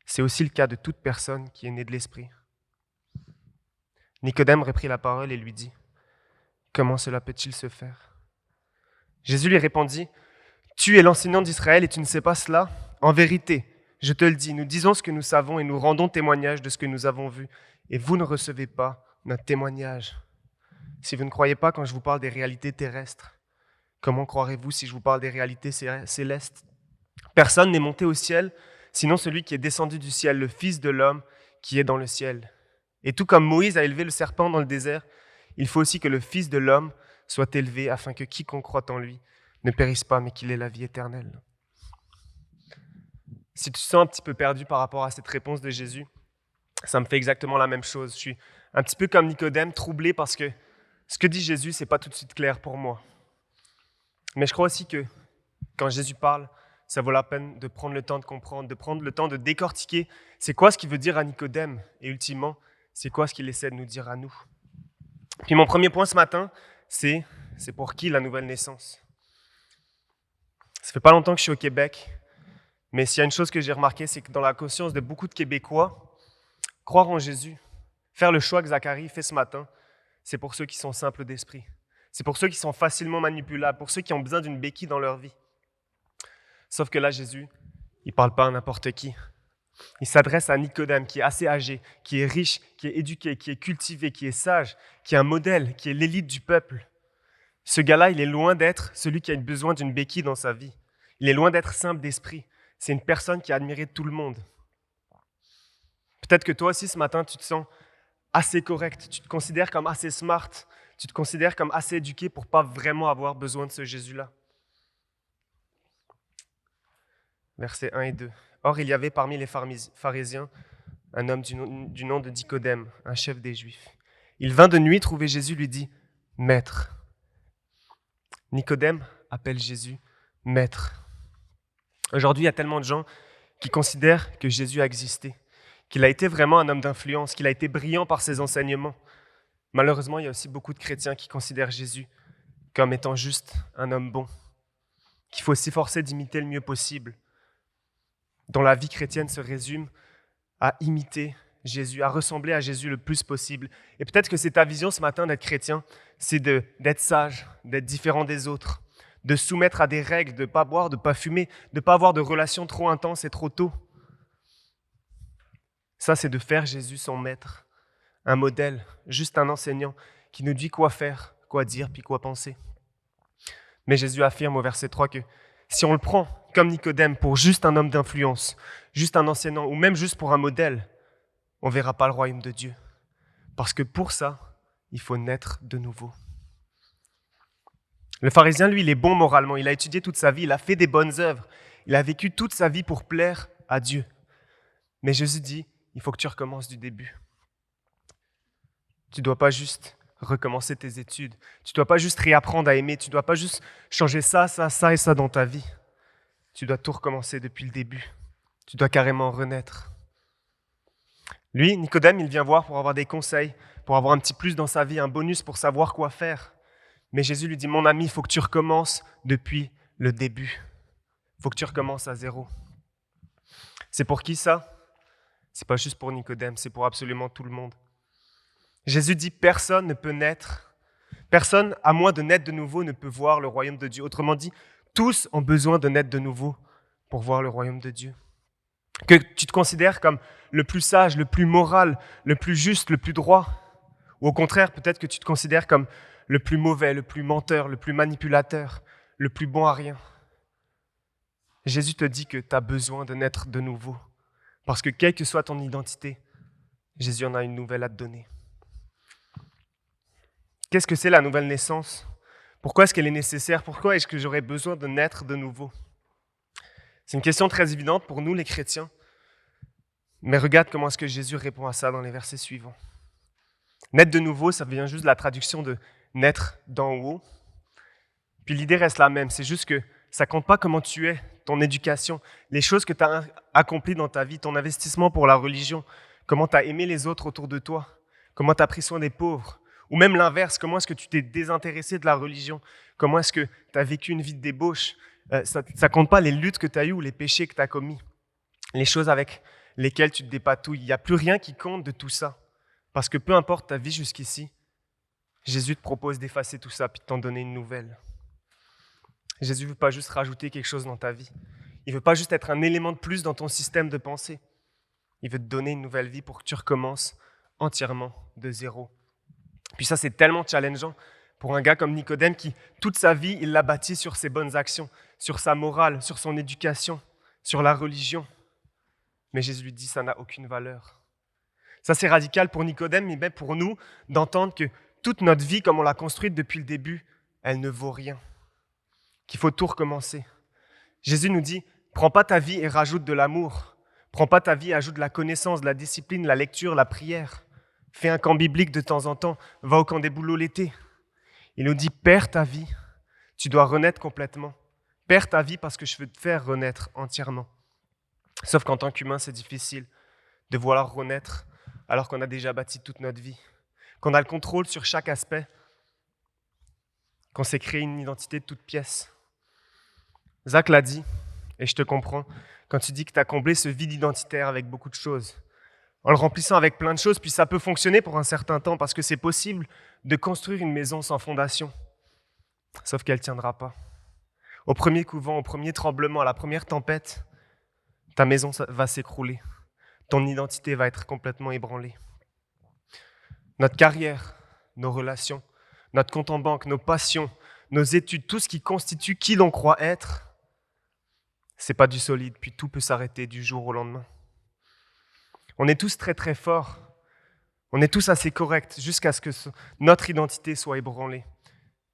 C'est aussi le cas de toute personne qui est née de l'esprit. » Nicodème reprit la parole et lui dit : « Comment cela peut-il se faire ? » Jésus lui répondit : « Tu es l'enseignant d'Israël et tu ne sais pas cela ? En vérité, je te le dis, nous disons ce que nous savons et nous rendons témoignage de ce que nous avons vu, et vous ne recevez pas notre témoignage. Si vous ne croyez pas quand je vous parle des réalités terrestres, comment croirez-vous si je vous parle des réalités célestes ? Personne n'est monté au ciel, sinon celui qui est descendu du ciel, le Fils de l'homme qui est dans le ciel. Et tout comme Moïse a élevé le serpent dans le désert, il faut aussi que le Fils de l'homme soit élevé afin que quiconque croit en lui ne périsse pas, mais qu'il ait la vie éternelle. » Si tu te sens un petit peu perdu par rapport à cette réponse de Jésus, ça me fait exactement la même chose. Je suis un petit peu comme Nicodème, troublé parce que ce que dit Jésus, ce n'est pas tout de suite clair pour moi. Mais je crois aussi que quand Jésus parle, ça vaut la peine de prendre le temps de comprendre, de prendre le temps de décortiquer c'est quoi ce qu'il veut dire à Nicodème et ultimement, c'est quoi ce qu'il essaie de nous dire à nous. Puis mon premier point ce matin, c'est pour qui la nouvelle naissance ? Ça fait pas longtemps que je suis au Québec, mais s'il y a une chose que j'ai remarqué, c'est que dans la conscience de beaucoup de Québécois, croire en Jésus, faire le choix que Zacharie fait ce matin, c'est pour ceux qui sont simples d'esprit. C'est pour ceux qui sont facilement manipulables, pour ceux qui ont besoin d'une béquille dans leur vie. Sauf que là, Jésus, il ne parle pas à n'importe qui. Il s'adresse à Nicodème, qui est assez âgé, qui est riche, qui est éduqué, qui est cultivé, qui est sage, qui est un modèle, qui est l'élite du peuple. Ce gars-là, il est loin d'être celui qui a besoin d'une béquille dans sa vie. Il est loin d'être simple d'esprit. C'est une personne qui est admirée de tout le monde. Peut-être que toi aussi, ce matin, tu te sens assez correct, tu te considères comme assez smart, tu te considères comme assez éduqué pour ne pas vraiment avoir besoin de ce Jésus-là. Versets 1 et 2. Or, il y avait parmi les pharisiens un homme du nom de Nicodème, un chef des Juifs. Il vint de nuit trouver Jésus, lui dit : « Maître. » Nicodème appelle Jésus « Maître ». Aujourd'hui, il y a tellement de gens qui considèrent que Jésus a existé, qu'il a été vraiment un homme d'influence, qu'il a été brillant par ses enseignements. Malheureusement, il y a aussi beaucoup de chrétiens qui considèrent Jésus comme étant juste un homme bon, qu'il faut s'efforcer d'imiter le mieux possible, dont la vie chrétienne se résume à imiter Jésus, à ressembler à Jésus le plus possible. Et peut-être que c'est ta vision ce matin d'être chrétien, c'est d'être sage, d'être différent des autres, de soumettre à des règles, de ne pas boire, de ne pas fumer, de ne pas avoir de relations trop intenses et trop tôt. Ça, c'est de faire Jésus son maître, un modèle, juste un enseignant qui nous dit quoi faire, quoi dire, puis quoi penser. Mais Jésus affirme au verset 3 que si on le prend comme Nicodème pour juste un homme d'influence, juste un enseignant, ou même juste pour un modèle, on ne verra pas le royaume de Dieu. Parce que pour ça, il faut naître de nouveau. Le pharisien, lui, il est bon moralement. Il a étudié toute sa vie, il a fait des bonnes œuvres. Il a vécu toute sa vie pour plaire à Dieu. Mais Jésus dit, il faut que tu recommences du début. Tu ne dois pas juste recommencer tes études. Tu ne dois pas juste réapprendre à aimer. Tu ne dois pas juste changer ça et ça dans ta vie. Tu dois tout recommencer depuis le début. Tu dois carrément renaître. Lui, Nicodème, il vient voir pour avoir des conseils, pour avoir un petit plus dans sa vie, un bonus pour savoir quoi faire. Mais Jésus lui dit, mon ami, il faut que tu recommences depuis le début. Il faut que tu recommences à zéro. C'est pour qui ça ? C'est pas juste pour Nicodème, c'est pour absolument tout le monde. Jésus dit, personne ne peut naître Personne, à moins de naître de nouveau, ne peut voir le royaume de Dieu. Autrement dit, tous ont besoin de naître de nouveau pour voir le royaume de Dieu. Que tu te considères comme le plus sage, le plus moral, le plus juste, le plus droit, ou au contraire, peut-être que tu te considères comme le plus mauvais, le plus menteur, le plus manipulateur, le plus bon à rien. Jésus te dit que tu as besoin de naître de nouveau, parce que quelle que soit ton identité, Jésus en a une nouvelle à te donner. Qu'est-ce que c'est la nouvelle naissance? Pourquoi est-ce qu'elle est nécessaire? Pourquoi est-ce que j'aurais besoin de naître de nouveau? C'est une question très évidente pour nous, les chrétiens. Mais regarde comment est-ce que Jésus répond à ça dans les versets suivants. Naître de nouveau, ça vient juste de la traduction de naître d'en haut. Puis l'idée reste la même, c'est juste que ça compte pas comment tu es, ton éducation, les choses que tu as accomplies dans ta vie, ton investissement pour la religion, comment tu as aimé les autres autour de toi, comment tu as pris soin des pauvres, ou même l'inverse, comment est-ce que tu t'es désintéressé de la religion, comment est-ce que tu as vécu une vie de débauche. Ça ne compte pas les luttes que tu as eues ou les péchés que tu as commis, les choses avec lesquelles tu te dépatouilles. Il n'y a plus rien qui compte de tout ça. Parce que peu importe ta vie jusqu'ici, Jésus te propose d'effacer tout ça puis de t'en donner une nouvelle. Jésus ne veut pas juste rajouter quelque chose dans ta vie. Il ne veut pas juste être un élément de plus dans ton système de pensée. Il veut te donner une nouvelle vie pour que tu recommences entièrement de zéro. Puis ça, c'est tellement challengeant pour un gars comme Nicodème qui, toute sa vie, il l'a bâti sur ses bonnes actions, sur sa morale, sur son éducation, sur la religion. Mais Jésus lui dit, ça n'a aucune valeur. Ça, c'est radical pour Nicodème, mais même pour nous, d'entendre que toute notre vie, comme on l'a construite depuis le début, elle ne vaut rien. Qu'il faut tout recommencer. Jésus nous dit, prends pas ta vie et rajoute de l'amour. Prends pas ta vie et ajoute de la connaissance, de la discipline, la lecture, la prière. Fais un camp biblique de temps en temps. Va au camp des boulots l'été. Il nous dit, perds ta vie. Tu dois renaître complètement. Perds ta vie parce que je veux te faire renaître entièrement. Sauf qu'en tant qu'humain, c'est difficile de vouloir renaître alors qu'on a déjà bâti toute notre vie, qu'on a le contrôle sur chaque aspect, qu'on s'est créé une identité de toute pièce. Zach l'a dit, et je te comprends, quand tu dis que tu as comblé ce vide identitaire avec beaucoup de choses, en le remplissant avec plein de choses, puis ça peut fonctionner pour un certain temps, parce que c'est possible de construire une maison sans fondation, sauf qu'elle ne tiendra pas. Au premier coup de vent, au premier tremblement, à la première tempête, ta maison va s'écrouler. Ton identité va être complètement ébranlée. Notre carrière, nos relations, notre compte en banque, nos passions, nos études, tout ce qui constitue qui l'on croit être, c'est pas du solide, puis tout peut s'arrêter du jour au lendemain. On est tous très très forts, on est tous assez corrects jusqu'à ce que notre identité soit ébranlée.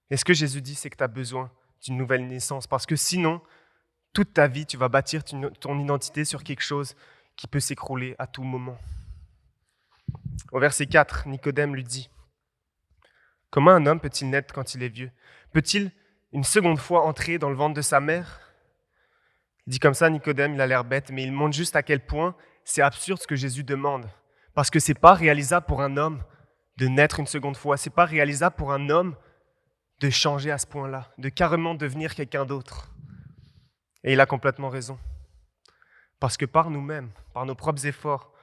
Et ce que Jésus dit, c'est que tu as besoin d'une nouvelle naissance, parce que sinon, toute ta vie, tu vas bâtir ton identité sur quelque chose qui peut s'écrouler à tout moment. Au verset 4, Nicodème lui dit, « Comment un homme peut-il naître quand il est vieux? Peut-il une seconde fois entrer dans le ventre de sa mère ?» Il dit comme ça, Nicodème, il a l'air bête, mais il montre juste à quel point c'est absurde ce que Jésus demande. Parce que ce n'est pas réalisable pour un homme de naître une seconde fois. Ce n'est pas réalisable pour un homme de changer à ce point-là, de carrément devenir quelqu'un d'autre. Et il a complètement raison. Parce que par nous-mêmes, par nos propres efforts,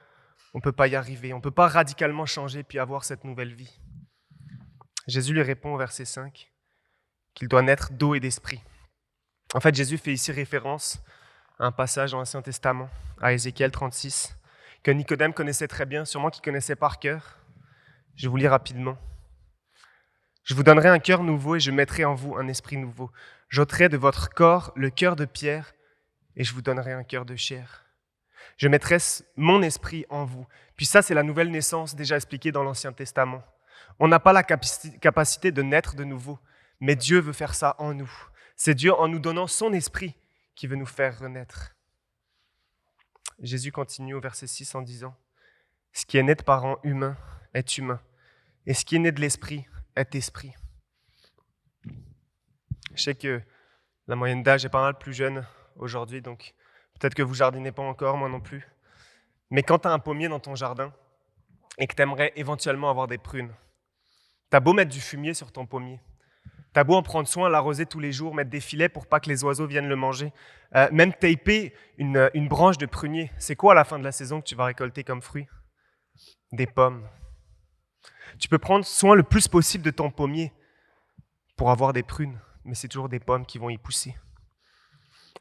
on ne peut pas y arriver. On ne peut pas radicalement changer puis avoir cette nouvelle vie. Jésus lui répond au verset 5 qu'il doit naître d'eau et d'esprit. En fait, Jésus fait ici référence à un passage dans l'Ancien Testament, à Ézéchiel 36, que Nicodème connaissait très bien, sûrement qu'il connaissait par cœur. Je vous lis rapidement. « Je vous donnerai un cœur nouveau et je mettrai en vous un esprit nouveau. J'ôterai de votre corps le cœur de pierre et je vous donnerai un cœur de chair. Je mettrai mon esprit en vous. » Puis ça, c'est la nouvelle naissance déjà expliquée dans l'Ancien Testament. On n'a pas la capacité de naître de nouveau, mais Dieu veut faire ça en nous. C'est Dieu en nous donnant son esprit qui veut nous faire renaître. Jésus continue au verset 6 en disant « Ce qui est né de parents humains est humain, et ce qui est né de l'esprit est esprit. » Je sais que la moyenne d'âge est pas mal plus jeune aujourd'hui, donc peut-être que vous jardinez pas encore, moi non plus. Mais quand tu as un pommier dans ton jardin et que tu aimerais éventuellement avoir des prunes, tu as beau mettre du fumier sur ton pommier, tu as beau en prendre soin, l'arroser tous les jours, mettre des filets pour pas que les oiseaux viennent le manger, même taper une branche de prunier, c'est quoi à la fin de la saison que tu vas récolter comme fruit? Des pommes. Tu peux prendre soin le plus possible de ton pommier, pour avoir des prunes, mais c'est toujours des pommes qui vont y pousser.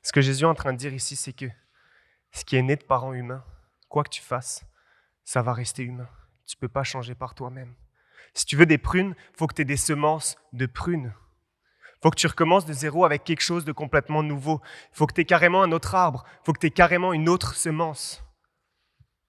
Ce que Jésus est en train de dire ici, c'est que ce qui est né de parents humains, quoi que tu fasses, ça va rester humain. Tu ne peux pas changer par toi-même. Si tu veux des prunes, il faut que tu aies des semences de prunes. Il faut que tu recommences de zéro avec quelque chose de complètement nouveau. Il faut que tu aies carrément un autre arbre. Il faut que tu aies carrément une autre semence.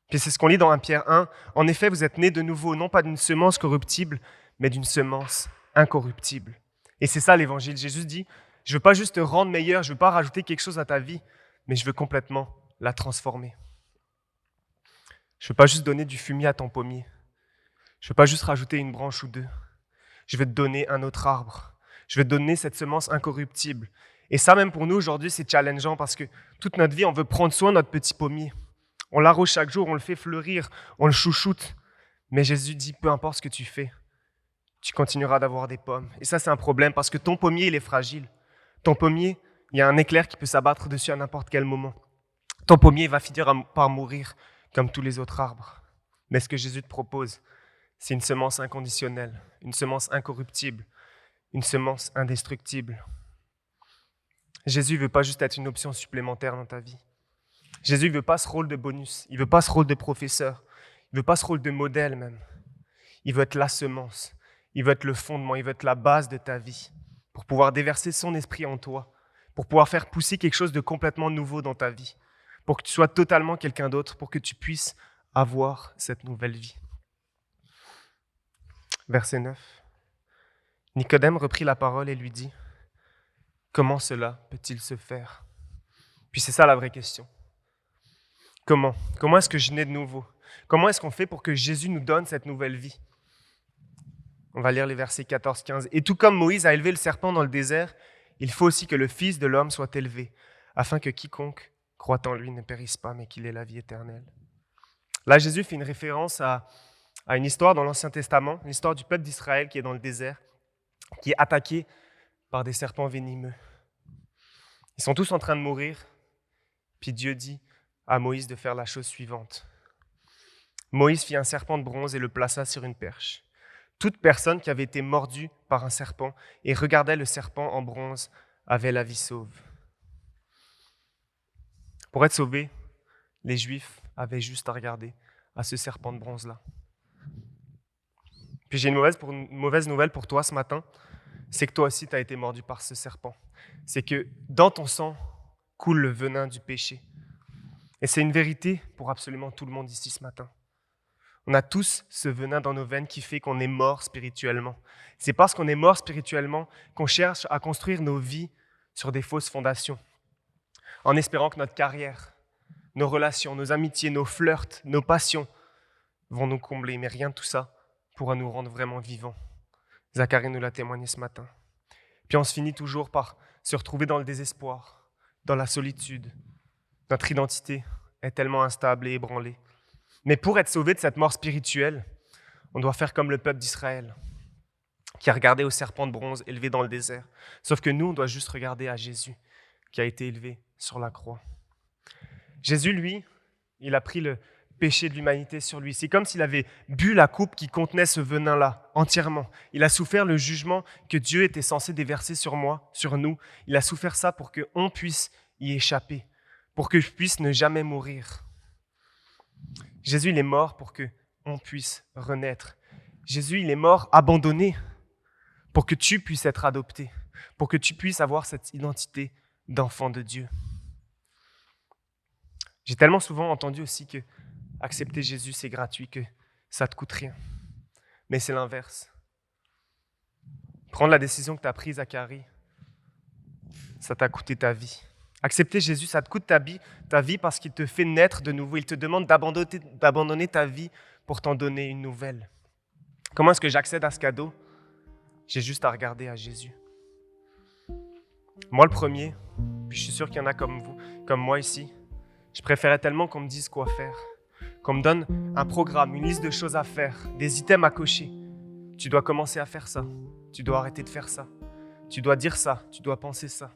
Puis c'est ce qu'on lit dans 1 Pierre 1. En effet, vous êtes nés de nouveau, non pas d'une semence corruptible, mais d'une semence incorruptible. Et c'est ça l'évangile. Jésus dit, je ne veux pas juste te rendre meilleur, je ne veux pas rajouter quelque chose à ta vie, mais je veux complètement la transformer. Je ne veux pas juste donner du fumier à ton pommier. Je ne veux pas juste rajouter une branche ou deux. Je vais te donner un autre arbre. Je vais te donner cette semence incorruptible. Et ça, même pour nous, aujourd'hui, c'est challengeant parce que toute notre vie, on veut prendre soin de notre petit pommier. On l'arrose chaque jour, on le fait fleurir, on le chouchoute. Mais Jésus dit, peu importe ce que tu fais, tu continueras d'avoir des pommes. Et ça, c'est un problème parce que ton pommier, il est fragile. Ton pommier, il y a un éclair qui peut s'abattre dessus à n'importe quel moment. Ton pommier va finir par mourir comme tous les autres arbres. Mais ce que Jésus te propose, c'est une semence inconditionnelle, une semence incorruptible, une semence indestructible. Jésus ne veut pas juste être une option supplémentaire dans ta vie. Jésus ne veut pas ce rôle de bonus, il ne veut pas ce rôle de professeur, il ne veut pas ce rôle de modèle même. Il veut être la semence, il veut être le fondement, il veut être la base de ta vie pour pouvoir déverser son esprit en toi, pour pouvoir faire pousser quelque chose de complètement nouveau dans ta vie, pour que tu sois totalement quelqu'un d'autre, pour que tu puisses avoir cette nouvelle vie. Verset 9. Nicodème reprit la parole et lui dit, « Comment cela peut-il se faire ?» Puis c'est ça la vraie question. Comment? Comment est-ce que je nais de nouveau? Comment est-ce qu'on fait pour que Jésus nous donne cette nouvelle vie? On va lire les versets 14-15. « Et tout comme Moïse a élevé le serpent dans le désert, il faut aussi que le Fils de l'homme soit élevé, afin que quiconque croit en lui ne périsse pas, mais qu'il ait la vie éternelle. » Là, Jésus fait une référence à une histoire dans l'Ancien Testament, une histoire du peuple d'Israël qui est dans le désert, qui est attaqué par des serpents venimeux. Ils sont tous en train de mourir, puis Dieu dit à Moïse de faire la chose suivante. Moïse fit un serpent de bronze et le plaça sur une perche. Toute personne qui avait été mordue par un serpent et regardait le serpent en bronze avait la vie sauve. Pour être sauvés, les Juifs avaient juste à regarder à ce serpent de bronze-là. Puis j'ai une mauvaise nouvelle pour toi ce matin, c'est que toi aussi tu as été mordu par ce serpent. C'est que dans ton sang coule le venin du péché. Et c'est une vérité pour absolument tout le monde ici ce matin. On a tous ce venin dans nos veines qui fait qu'on est mort spirituellement. C'est parce qu'on est mort spirituellement qu'on cherche à construire nos vies sur des fausses fondations, en espérant que notre carrière, nos relations, nos amitiés, nos flirts, nos passions vont nous combler. Mais rien de tout ça pourra nous rendre vraiment vivants. Zacharie nous l'a témoigné ce matin. Puis on se finit toujours par se retrouver dans le désespoir, dans la solitude. Notre identité est tellement instable et ébranlée. Mais pour être sauvé de cette mort spirituelle, on doit faire comme le peuple d'Israël, qui a regardé au serpent de bronze élevé dans le désert. Sauf que nous, on doit juste regarder à Jésus, qui a été élevé sur la croix. Jésus, lui, il a pris le péché de l'humanité sur lui. C'est comme s'il avait bu la coupe qui contenait ce venin-là entièrement. Il a souffert le jugement que Dieu était censé déverser sur moi, sur nous. Il a souffert ça pour qu'on puisse y échapper, pour que je puisse ne jamais mourir. Jésus, il est mort pour qu'on puisse renaître. Jésus, il est mort abandonné pour que tu puisses être adopté, pour que tu puisses avoir cette identité d'enfant de Dieu. J'ai tellement souvent entendu aussi que accepter Jésus, c'est gratuit, que ça ne te coûte rien. Mais c'est l'inverse. Prendre la décision que tu as prise, Zacharie, ça t'a coûté ta vie. Accepter Jésus, ça te coûte ta vie parce qu'il te fait naître de nouveau. Il te demande d'abandonner ta vie pour t'en donner une nouvelle. Comment est-ce que j'accède à ce cadeau? J'ai juste à regarder à Jésus. Moi, le premier, puis je suis sûr qu'il y en a comme vous, comme moi ici, je préférais tellement qu'on me dise quoi faire, qu'on me donne un programme, une liste de choses à faire, des items à cocher. Tu dois commencer à faire ça, tu dois arrêter de faire ça, tu dois dire ça, tu dois penser ça.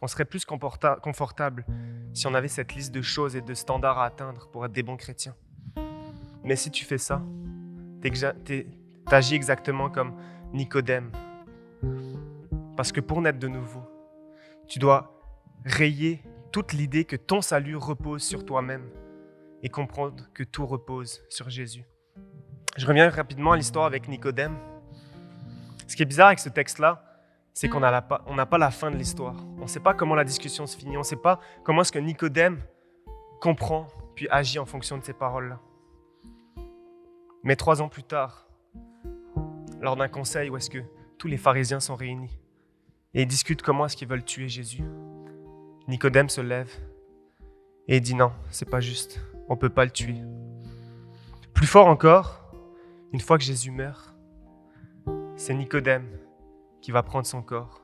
On serait plus confortable si on avait cette liste de choses et de standards à atteindre pour être des bons chrétiens. Mais si tu fais ça, t'agis exactement comme Nicodème. Parce que pour naître de nouveau, tu dois rayer toute l'idée que ton salut repose sur toi-même et comprendre que tout repose sur Jésus. Je reviens rapidement à l'histoire avec Nicodème. Ce qui est bizarre avec ce texte-là, c'est qu'on n'a pas la fin de l'histoire. On ne sait pas comment la discussion se finit. On ne sait pas comment est-ce que Nicodème comprend puis agit en fonction de ces paroles-là. Mais 3 ans plus tard, lors d'un conseil où est-ce que tous les pharisiens sont réunis et ils discutent comment est-ce qu'ils veulent tuer Jésus, Nicodème se lève et dit non, c'est pas juste, on ne peut pas le tuer. Plus fort encore, une fois que Jésus meurt, c'est Nicodème qui va prendre son corps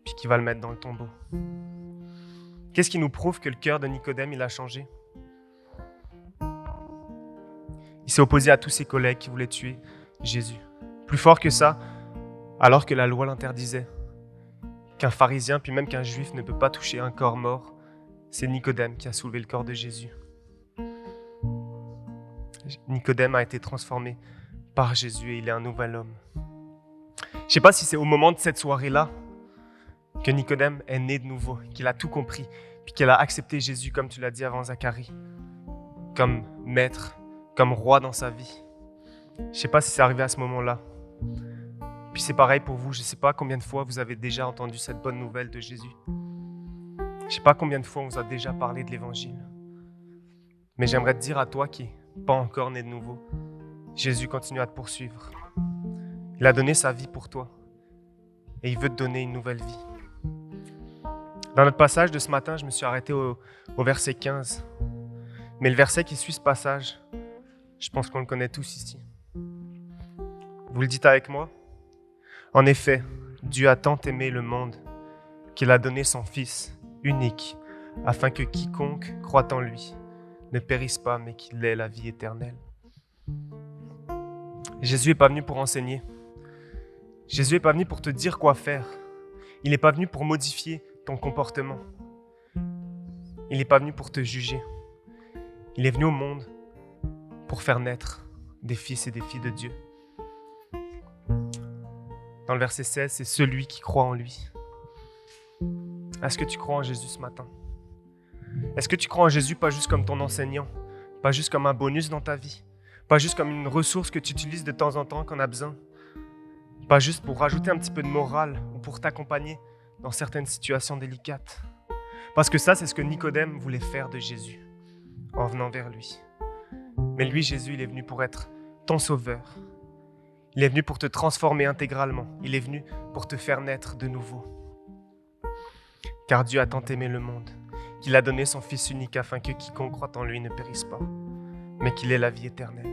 puis qui va le mettre dans le tombeau. Qu'est-ce qui nous prouve que le cœur de Nicodème il a changé? Il s'est opposé à tous ses collègues qui voulaient tuer Jésus. Plus fort que ça, alors que la loi l'interdisait, qu'un pharisien puis même qu'un juif ne peut pas toucher un corps mort, c'est Nicodème qui a soulevé le corps de Jésus. Nicodème a été transformé par Jésus et il est un nouvel homme. Je ne sais pas si c'est au moment de cette soirée-là que Nicodème est né de nouveau, qu'il a tout compris, puis qu'il a accepté Jésus, comme tu l'as dit avant Zacharie, comme maître, comme roi dans sa vie. Je ne sais pas si c'est arrivé à ce moment-là. Puis c'est pareil pour vous, je ne sais pas combien de fois vous avez déjà entendu cette bonne nouvelle de Jésus. Je ne sais pas combien de fois on vous a déjà parlé de l'Évangile. Mais j'aimerais te dire à toi qui n'es pas encore né de nouveau, Jésus continue à te poursuivre. Il a donné sa vie pour toi et il veut te donner une nouvelle vie. Dans notre passage de ce matin, je me suis arrêté au verset 15. Mais le verset qui suit ce passage, je pense qu'on le connaît tous ici. Vous le dites avec moi? En effet, Dieu a tant aimé le monde qu'il a donné son Fils unique, afin que quiconque croit en lui ne périsse pas, mais qu'il ait la vie éternelle. Jésus n'est pas venu pour enseigner. Jésus n'est pas venu pour te dire quoi faire. Il n'est pas venu pour modifier ton comportement. Il n'est pas venu pour te juger. Il est venu au monde pour faire naître des fils et des filles de Dieu. Dans le verset 16, c'est celui qui croit en lui. Est-ce que tu crois en Jésus ce matin? Est-ce que tu crois en Jésus pas juste comme ton enseignant, pas juste comme un bonus dans ta vie, pas juste comme une ressource que tu utilises de temps en temps quand on a besoin, pas juste pour rajouter un petit peu de morale ou pour t'accompagner dans certaines situations délicates? Parce que ça, c'est ce que Nicodème voulait faire de Jésus en venant vers lui. Mais lui, Jésus, il est venu pour être ton sauveur. Il est venu pour te transformer intégralement. Il est venu pour te faire naître de nouveau. Car Dieu a tant aimé le monde qu'il a donné son Fils unique afin que quiconque croit en lui ne périsse pas, mais qu'il ait la vie éternelle.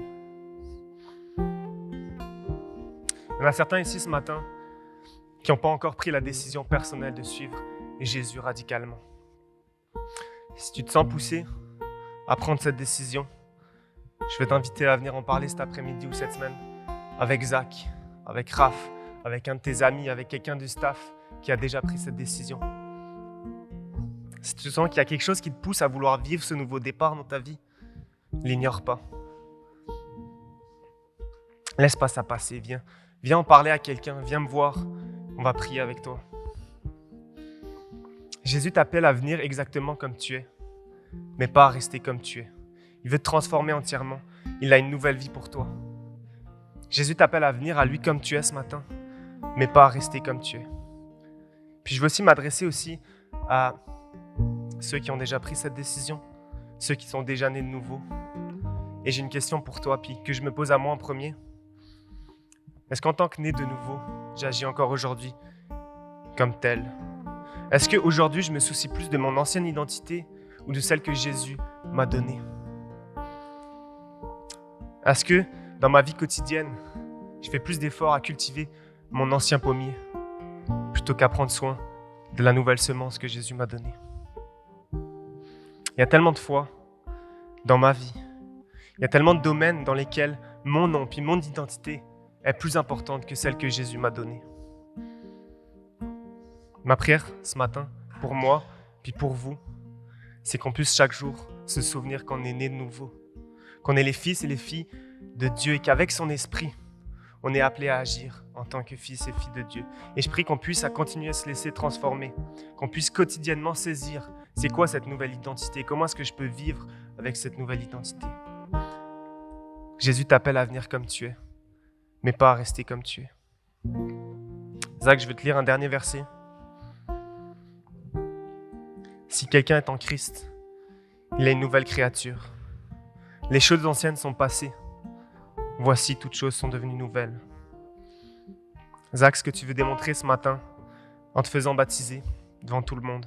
Il y en a certains ici ce matin qui n'ont pas encore pris la décision personnelle de suivre Jésus radicalement. Si tu te sens poussé à prendre cette décision, je vais t'inviter à venir en parler cet après-midi ou cette semaine avec Zach, avec Raph, avec un de tes amis, avec quelqu'un du staff qui a déjà pris cette décision. Si tu sens qu'il y a quelque chose qui te pousse à vouloir vivre ce nouveau départ dans ta vie, l'ignore pas. Laisse pas ça passer, viens en parler à quelqu'un, viens me voir, on va prier avec toi. Jésus t'appelle à venir exactement comme tu es, mais pas à rester comme tu es. Il veut te transformer entièrement, il a une nouvelle vie pour toi. Jésus t'appelle à venir à lui comme tu es ce matin, mais pas à rester comme tu es. Puis je veux aussi m'adresser aussi à ceux qui ont déjà pris cette décision, ceux qui sont déjà nés de nouveau. Et j'ai une question pour toi, puis que je me pose à moi en premier. Est-ce qu'en tant que né de nouveau, j'agis encore aujourd'hui comme tel? Est-ce qu'aujourd'hui, je me soucie plus de mon ancienne identité ou de celle que Jésus m'a donnée? Est-ce que dans ma vie quotidienne, je fais plus d'efforts à cultiver mon ancien pommier plutôt qu'à prendre soin de la nouvelle semence que Jésus m'a donnée? Il y a tellement de fois dans ma vie, il y a tellement de domaines dans lesquels mon nom puis mon identité est plus importante que celle que Jésus m'a donnée. Ma prière ce matin, pour moi puis pour vous, c'est qu'on puisse chaque jour se souvenir qu'on est né de nouveau, qu'on est les fils et les filles de Dieu et qu'avec son esprit, On est appelé à agir en tant que fils et filles de Dieu. Et je prie qu'on puisse à continuer à se laisser transformer, qu'on puisse quotidiennement saisir c'est quoi cette nouvelle identité, comment est-ce que je peux vivre avec cette nouvelle identité. Jésus t'appelle à venir comme tu es, mais pas à rester comme tu es. Zach, je vais te lire un dernier verset. Si quelqu'un est en Christ, il est une nouvelle créature. Les choses anciennes sont passées. Voici, toutes choses sont devenues nouvelles. Zach, ce que tu veux démontrer ce matin, en te faisant baptiser devant tout le monde,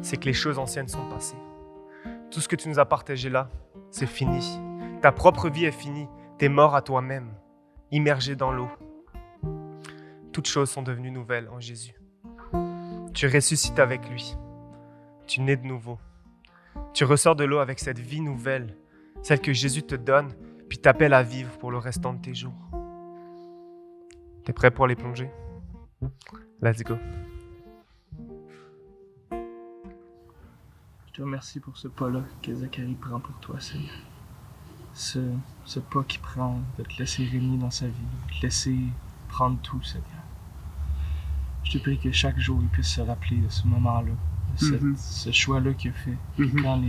c'est que les choses anciennes sont passées. Tout ce que tu nous as partagé là, c'est fini. Ta propre vie est finie. T'es mort à toi-même, immergé dans l'eau. Toutes choses sont devenues nouvelles en Jésus. Tu ressuscites avec lui. Tu nais de nouveau. Tu ressors de l'eau avec cette vie nouvelle, celle que Jésus te donne, puis t'appelle à vivre pour le restant de tes jours. T'es prêt pour les plonger? Let's go. Je te remercie pour ce pas-là que Zacharie prend pour toi, Seigneur. Ce pas qu'il prend de te laisser régner dans sa vie, de te laisser prendre tout, Seigneur. Je te prie que chaque jour, il puisse se rappeler de ce moment-là, de ce choix-là qu'il a fait. Puis quand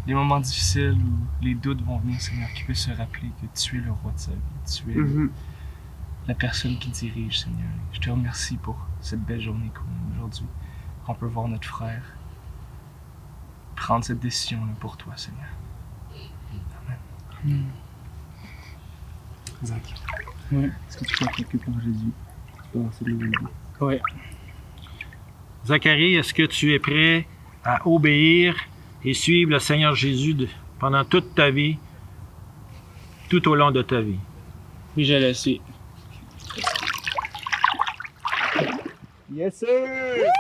les moments difficiles ou les doutes vont venir, Seigneur, qu'il puisse se rappeler que tu es le roi de sa vie, tu es la personne qui dirige, Seigneur. Je te remercie pour cette belle journée qu'on a aujourd'hui, qu'on peut voir notre frère prendre cette décision-là pour toi, Seigneur. Amen. Zach. Ouais. Est-ce que tu crois quelque pour Jésus? Oui. Zacharie, est-ce que tu es prêt à obéir et suivre le Seigneur Jésus pendant toute ta vie, tout au long de ta vie? Oui, je le suis. Yes, sir!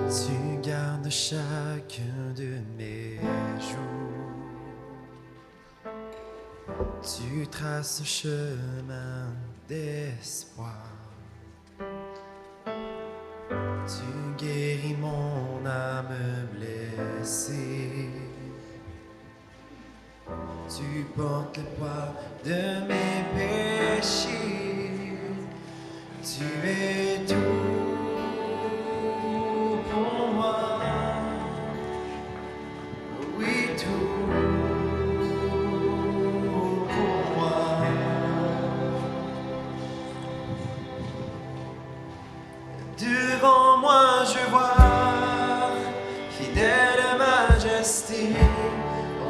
Tu gardes chacun de mes jours. Tu traces un chemin d'espoir. Tu guéris mon âme blessée. Tu portes le poids de mes péchés. Tu es tout pour moi. Oui, tout pour moi. Devant moi je vois fidèle majesté,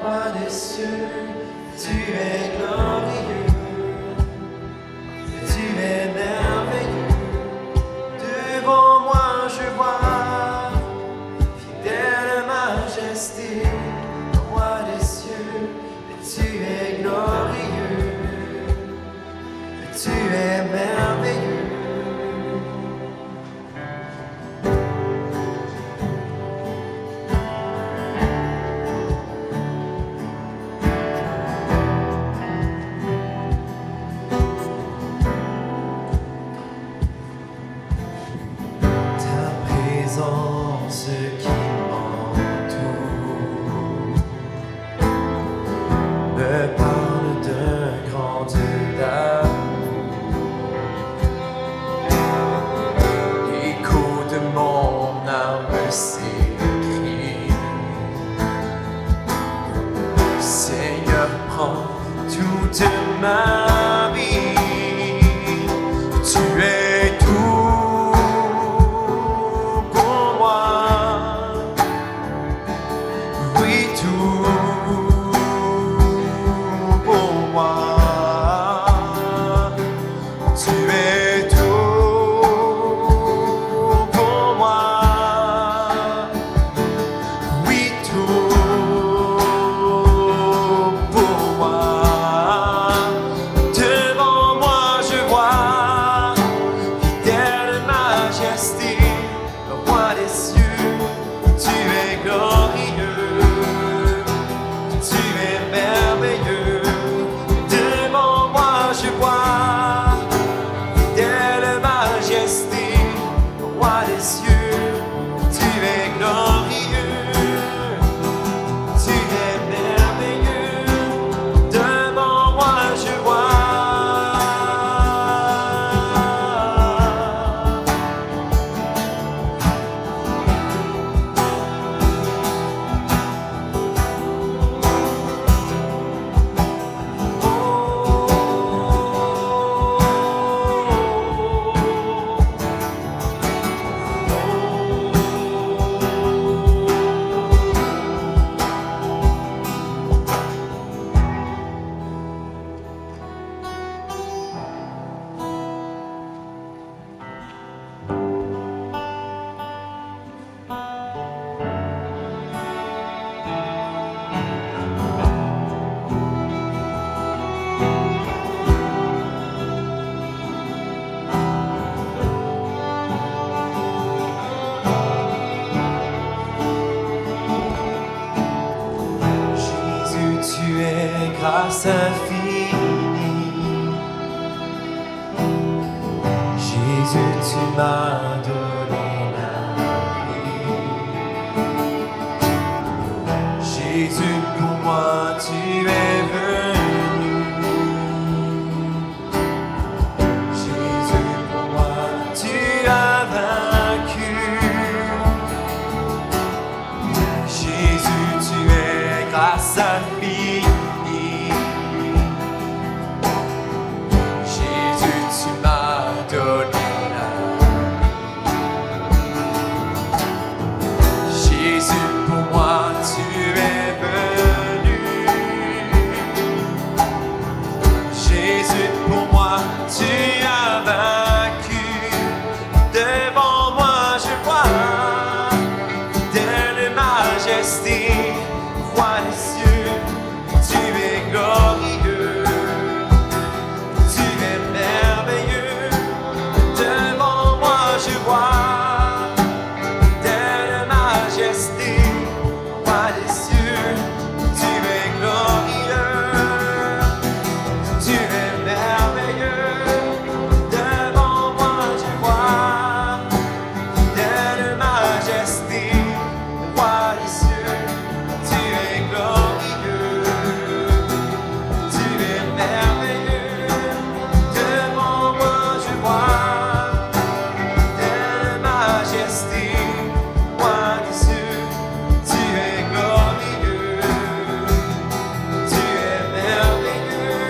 roi des cieux, tu es glorieux, tu es merveilleux. Devant moi je vois fidèle majesté, roi des cieux, tu es glorieux, tu es merveilleux. Ta présence qui m'entoure me parle d'un grand Dieu d'amour. L'écho de mon âme s'écrie. Seigneur, prends toute ma vie. Tu es tout pour moi. Oui, tout pour moi. Tu es tout pour moi. tu m'as donné la vie. Jésus, pour moi, tu es venu. Jésus, pour moi, tu as vaincu. Jésus, tu es grâce infinie. Jésus, tu m'as donné la vie. Jésus, pour moi, tu es venu. Jésus, pour moi, tu as vaincu. Devant moi, je vois telle majesté. Vois les cieux, tu es glorieux. Tu es merveilleux. Devant moi, je vois telle majesté. Vois les cieux, tu es glorieux. Tu es merveilleux. Devant moi, je vois telle majesté. Vois les cieux, tu es glorieux. Tu es merveilleux. Devant moi, je vois telle majesté. Vois les cieux, tu es glorieux. Tu es merveilleux.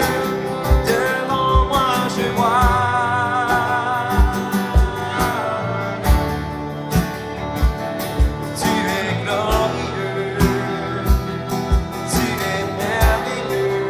Devant moi, je vois. Tu es glorieux. Tu es merveilleux.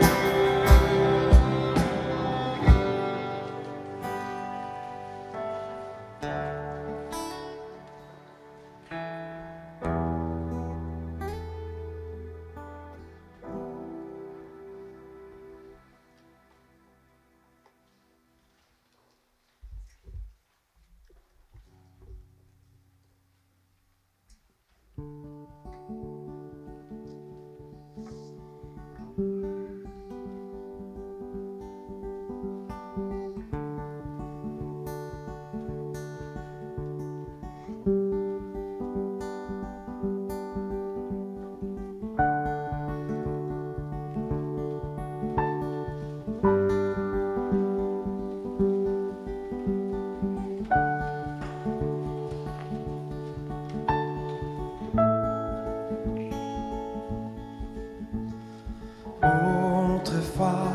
Autrefois,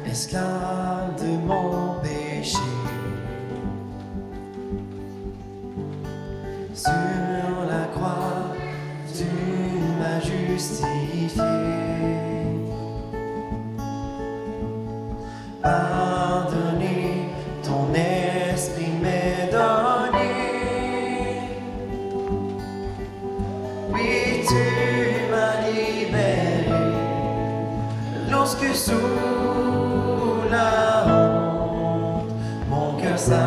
esclave de mon péché, sur la croix, tu m'as justifié. Pardonné, ton esprit m'est donné. Oui, tu m'as libéré. Lorsque sous la honte, mon cœur s'affaiblit,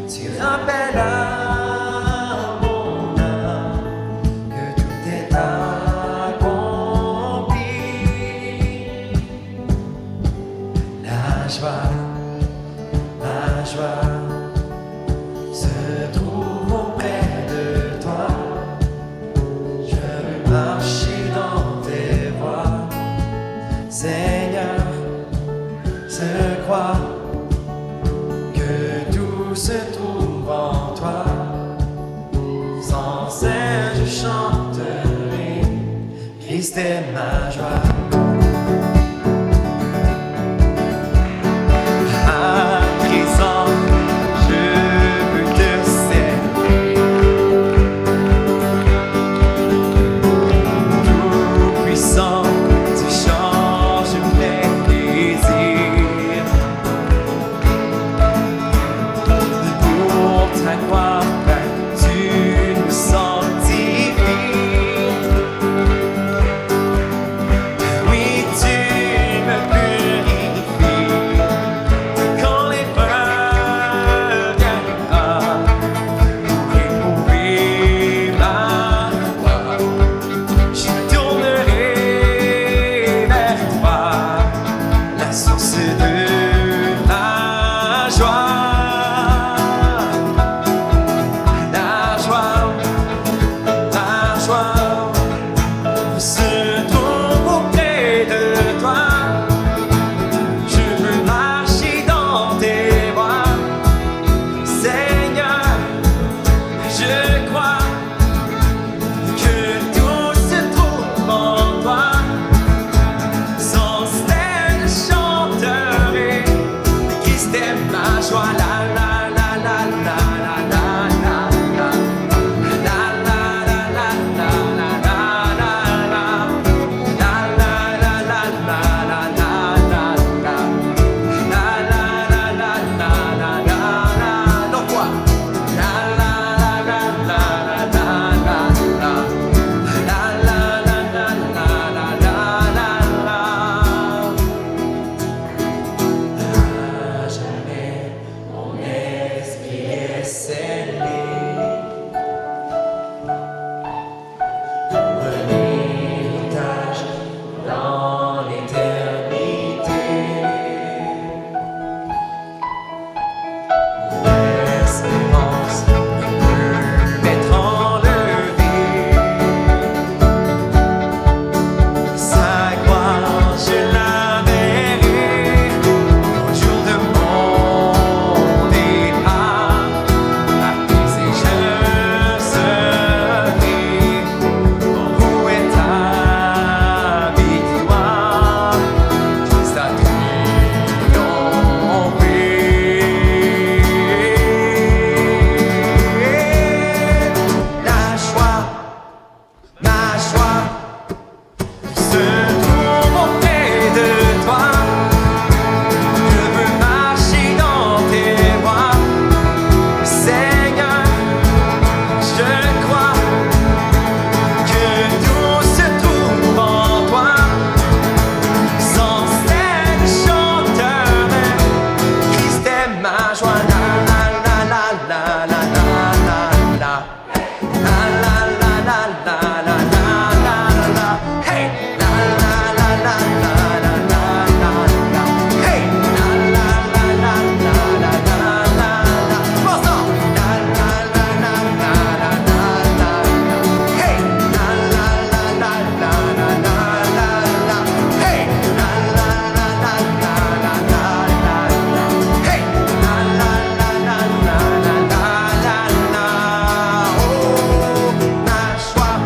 tu rappelles à mon âme que tout est accompli. La joie se trouve auprès de toi. Je veux marcher dans tes voies, Seigneur. Je crois que tout se trouve en toi. Sans cesse je chanterai, Christ est ma joie. À présent, je veux te servir. Tout-puissant, tu changes mes désirs. Pour ta gloire, tu nous sanctifies. Oui, tu me purifies. Quand l'épreuve viendra pour éprouver ma foi, je me tournerai vers toi, la source de ma joie, la la la la la la la la la. La la la la la la la la la. La la la la la la la la la. La la la la la la la la. Donc quoi? La la la la la la la la la. La la la la la la la la la. À jamais mon esprit est scellé pour un héritage dans l'éternité. Mon espérance ne peut m'être enlevée. Sa gloire, je la verrai au jour de mon départ. Apaiser, je serai où est ta victoire. Christ a triomphé. La joie, ma joie se trouve auprès de toi. Je veux marcher dans tes voies, Seigneur. Je crois que tout se trouve en toi. Sans cesse chanteur, Christ est ma joie. La la la la la la la la la. La la la la la la la la la. Hey! La la la la la la la la la. Hey! La la la la la la la la la. Pense en. La la la la la la la la la. Hey! La la la la la la la la la. Hey! La la la la la la la la la. Hey! La la la la la la la la la. Oh, ma joie.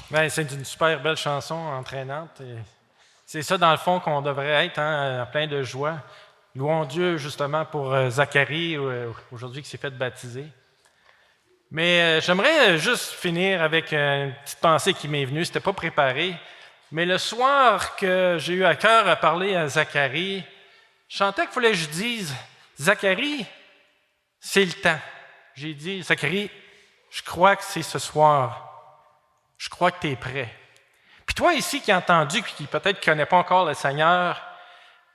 Ben, c'est une super belle chanson entraînante. Et c'est ça, dans le fond, qu'on devrait être, hein, plein de joie. Louons Dieu, justement, pour Zacharie, aujourd'hui, qui s'est fait baptiser. Mais j'aimerais juste finir avec une petite pensée qui m'est venue. C'était pas préparé. Mais le soir que j'ai eu à cœur à parler à Zacharie, je sentais qu'il fallait que je dise, Zacharie, c'est le temps. J'ai dit, Zacharie, je crois que c'est ce soir. Je crois que tu es prêt. Puis toi ici qui as entendu, qui peut-être ne connaît pas encore le Seigneur,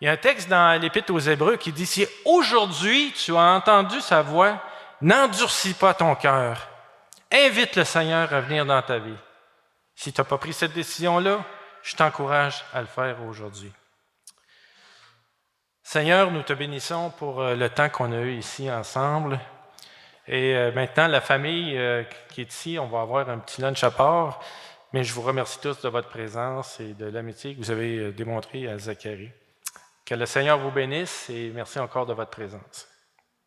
il y a un texte dans l'Épître aux Hébreux qui dit, si aujourd'hui tu as entendu sa voix, n'endurcis pas ton cœur. Invite le Seigneur à venir dans ta vie. Si tu n'as pas pris cette décision-là, je t'encourage à le faire aujourd'hui. Seigneur, nous te bénissons pour le temps qu'on a eu ici ensemble. Et maintenant, la famille qui est ici, on va avoir un petit lunch à part, mais je vous remercie tous de votre présence et de l'amitié que vous avez démontrée à Zacharie. Que le Seigneur vous bénisse et merci encore de votre présence.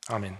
Amen.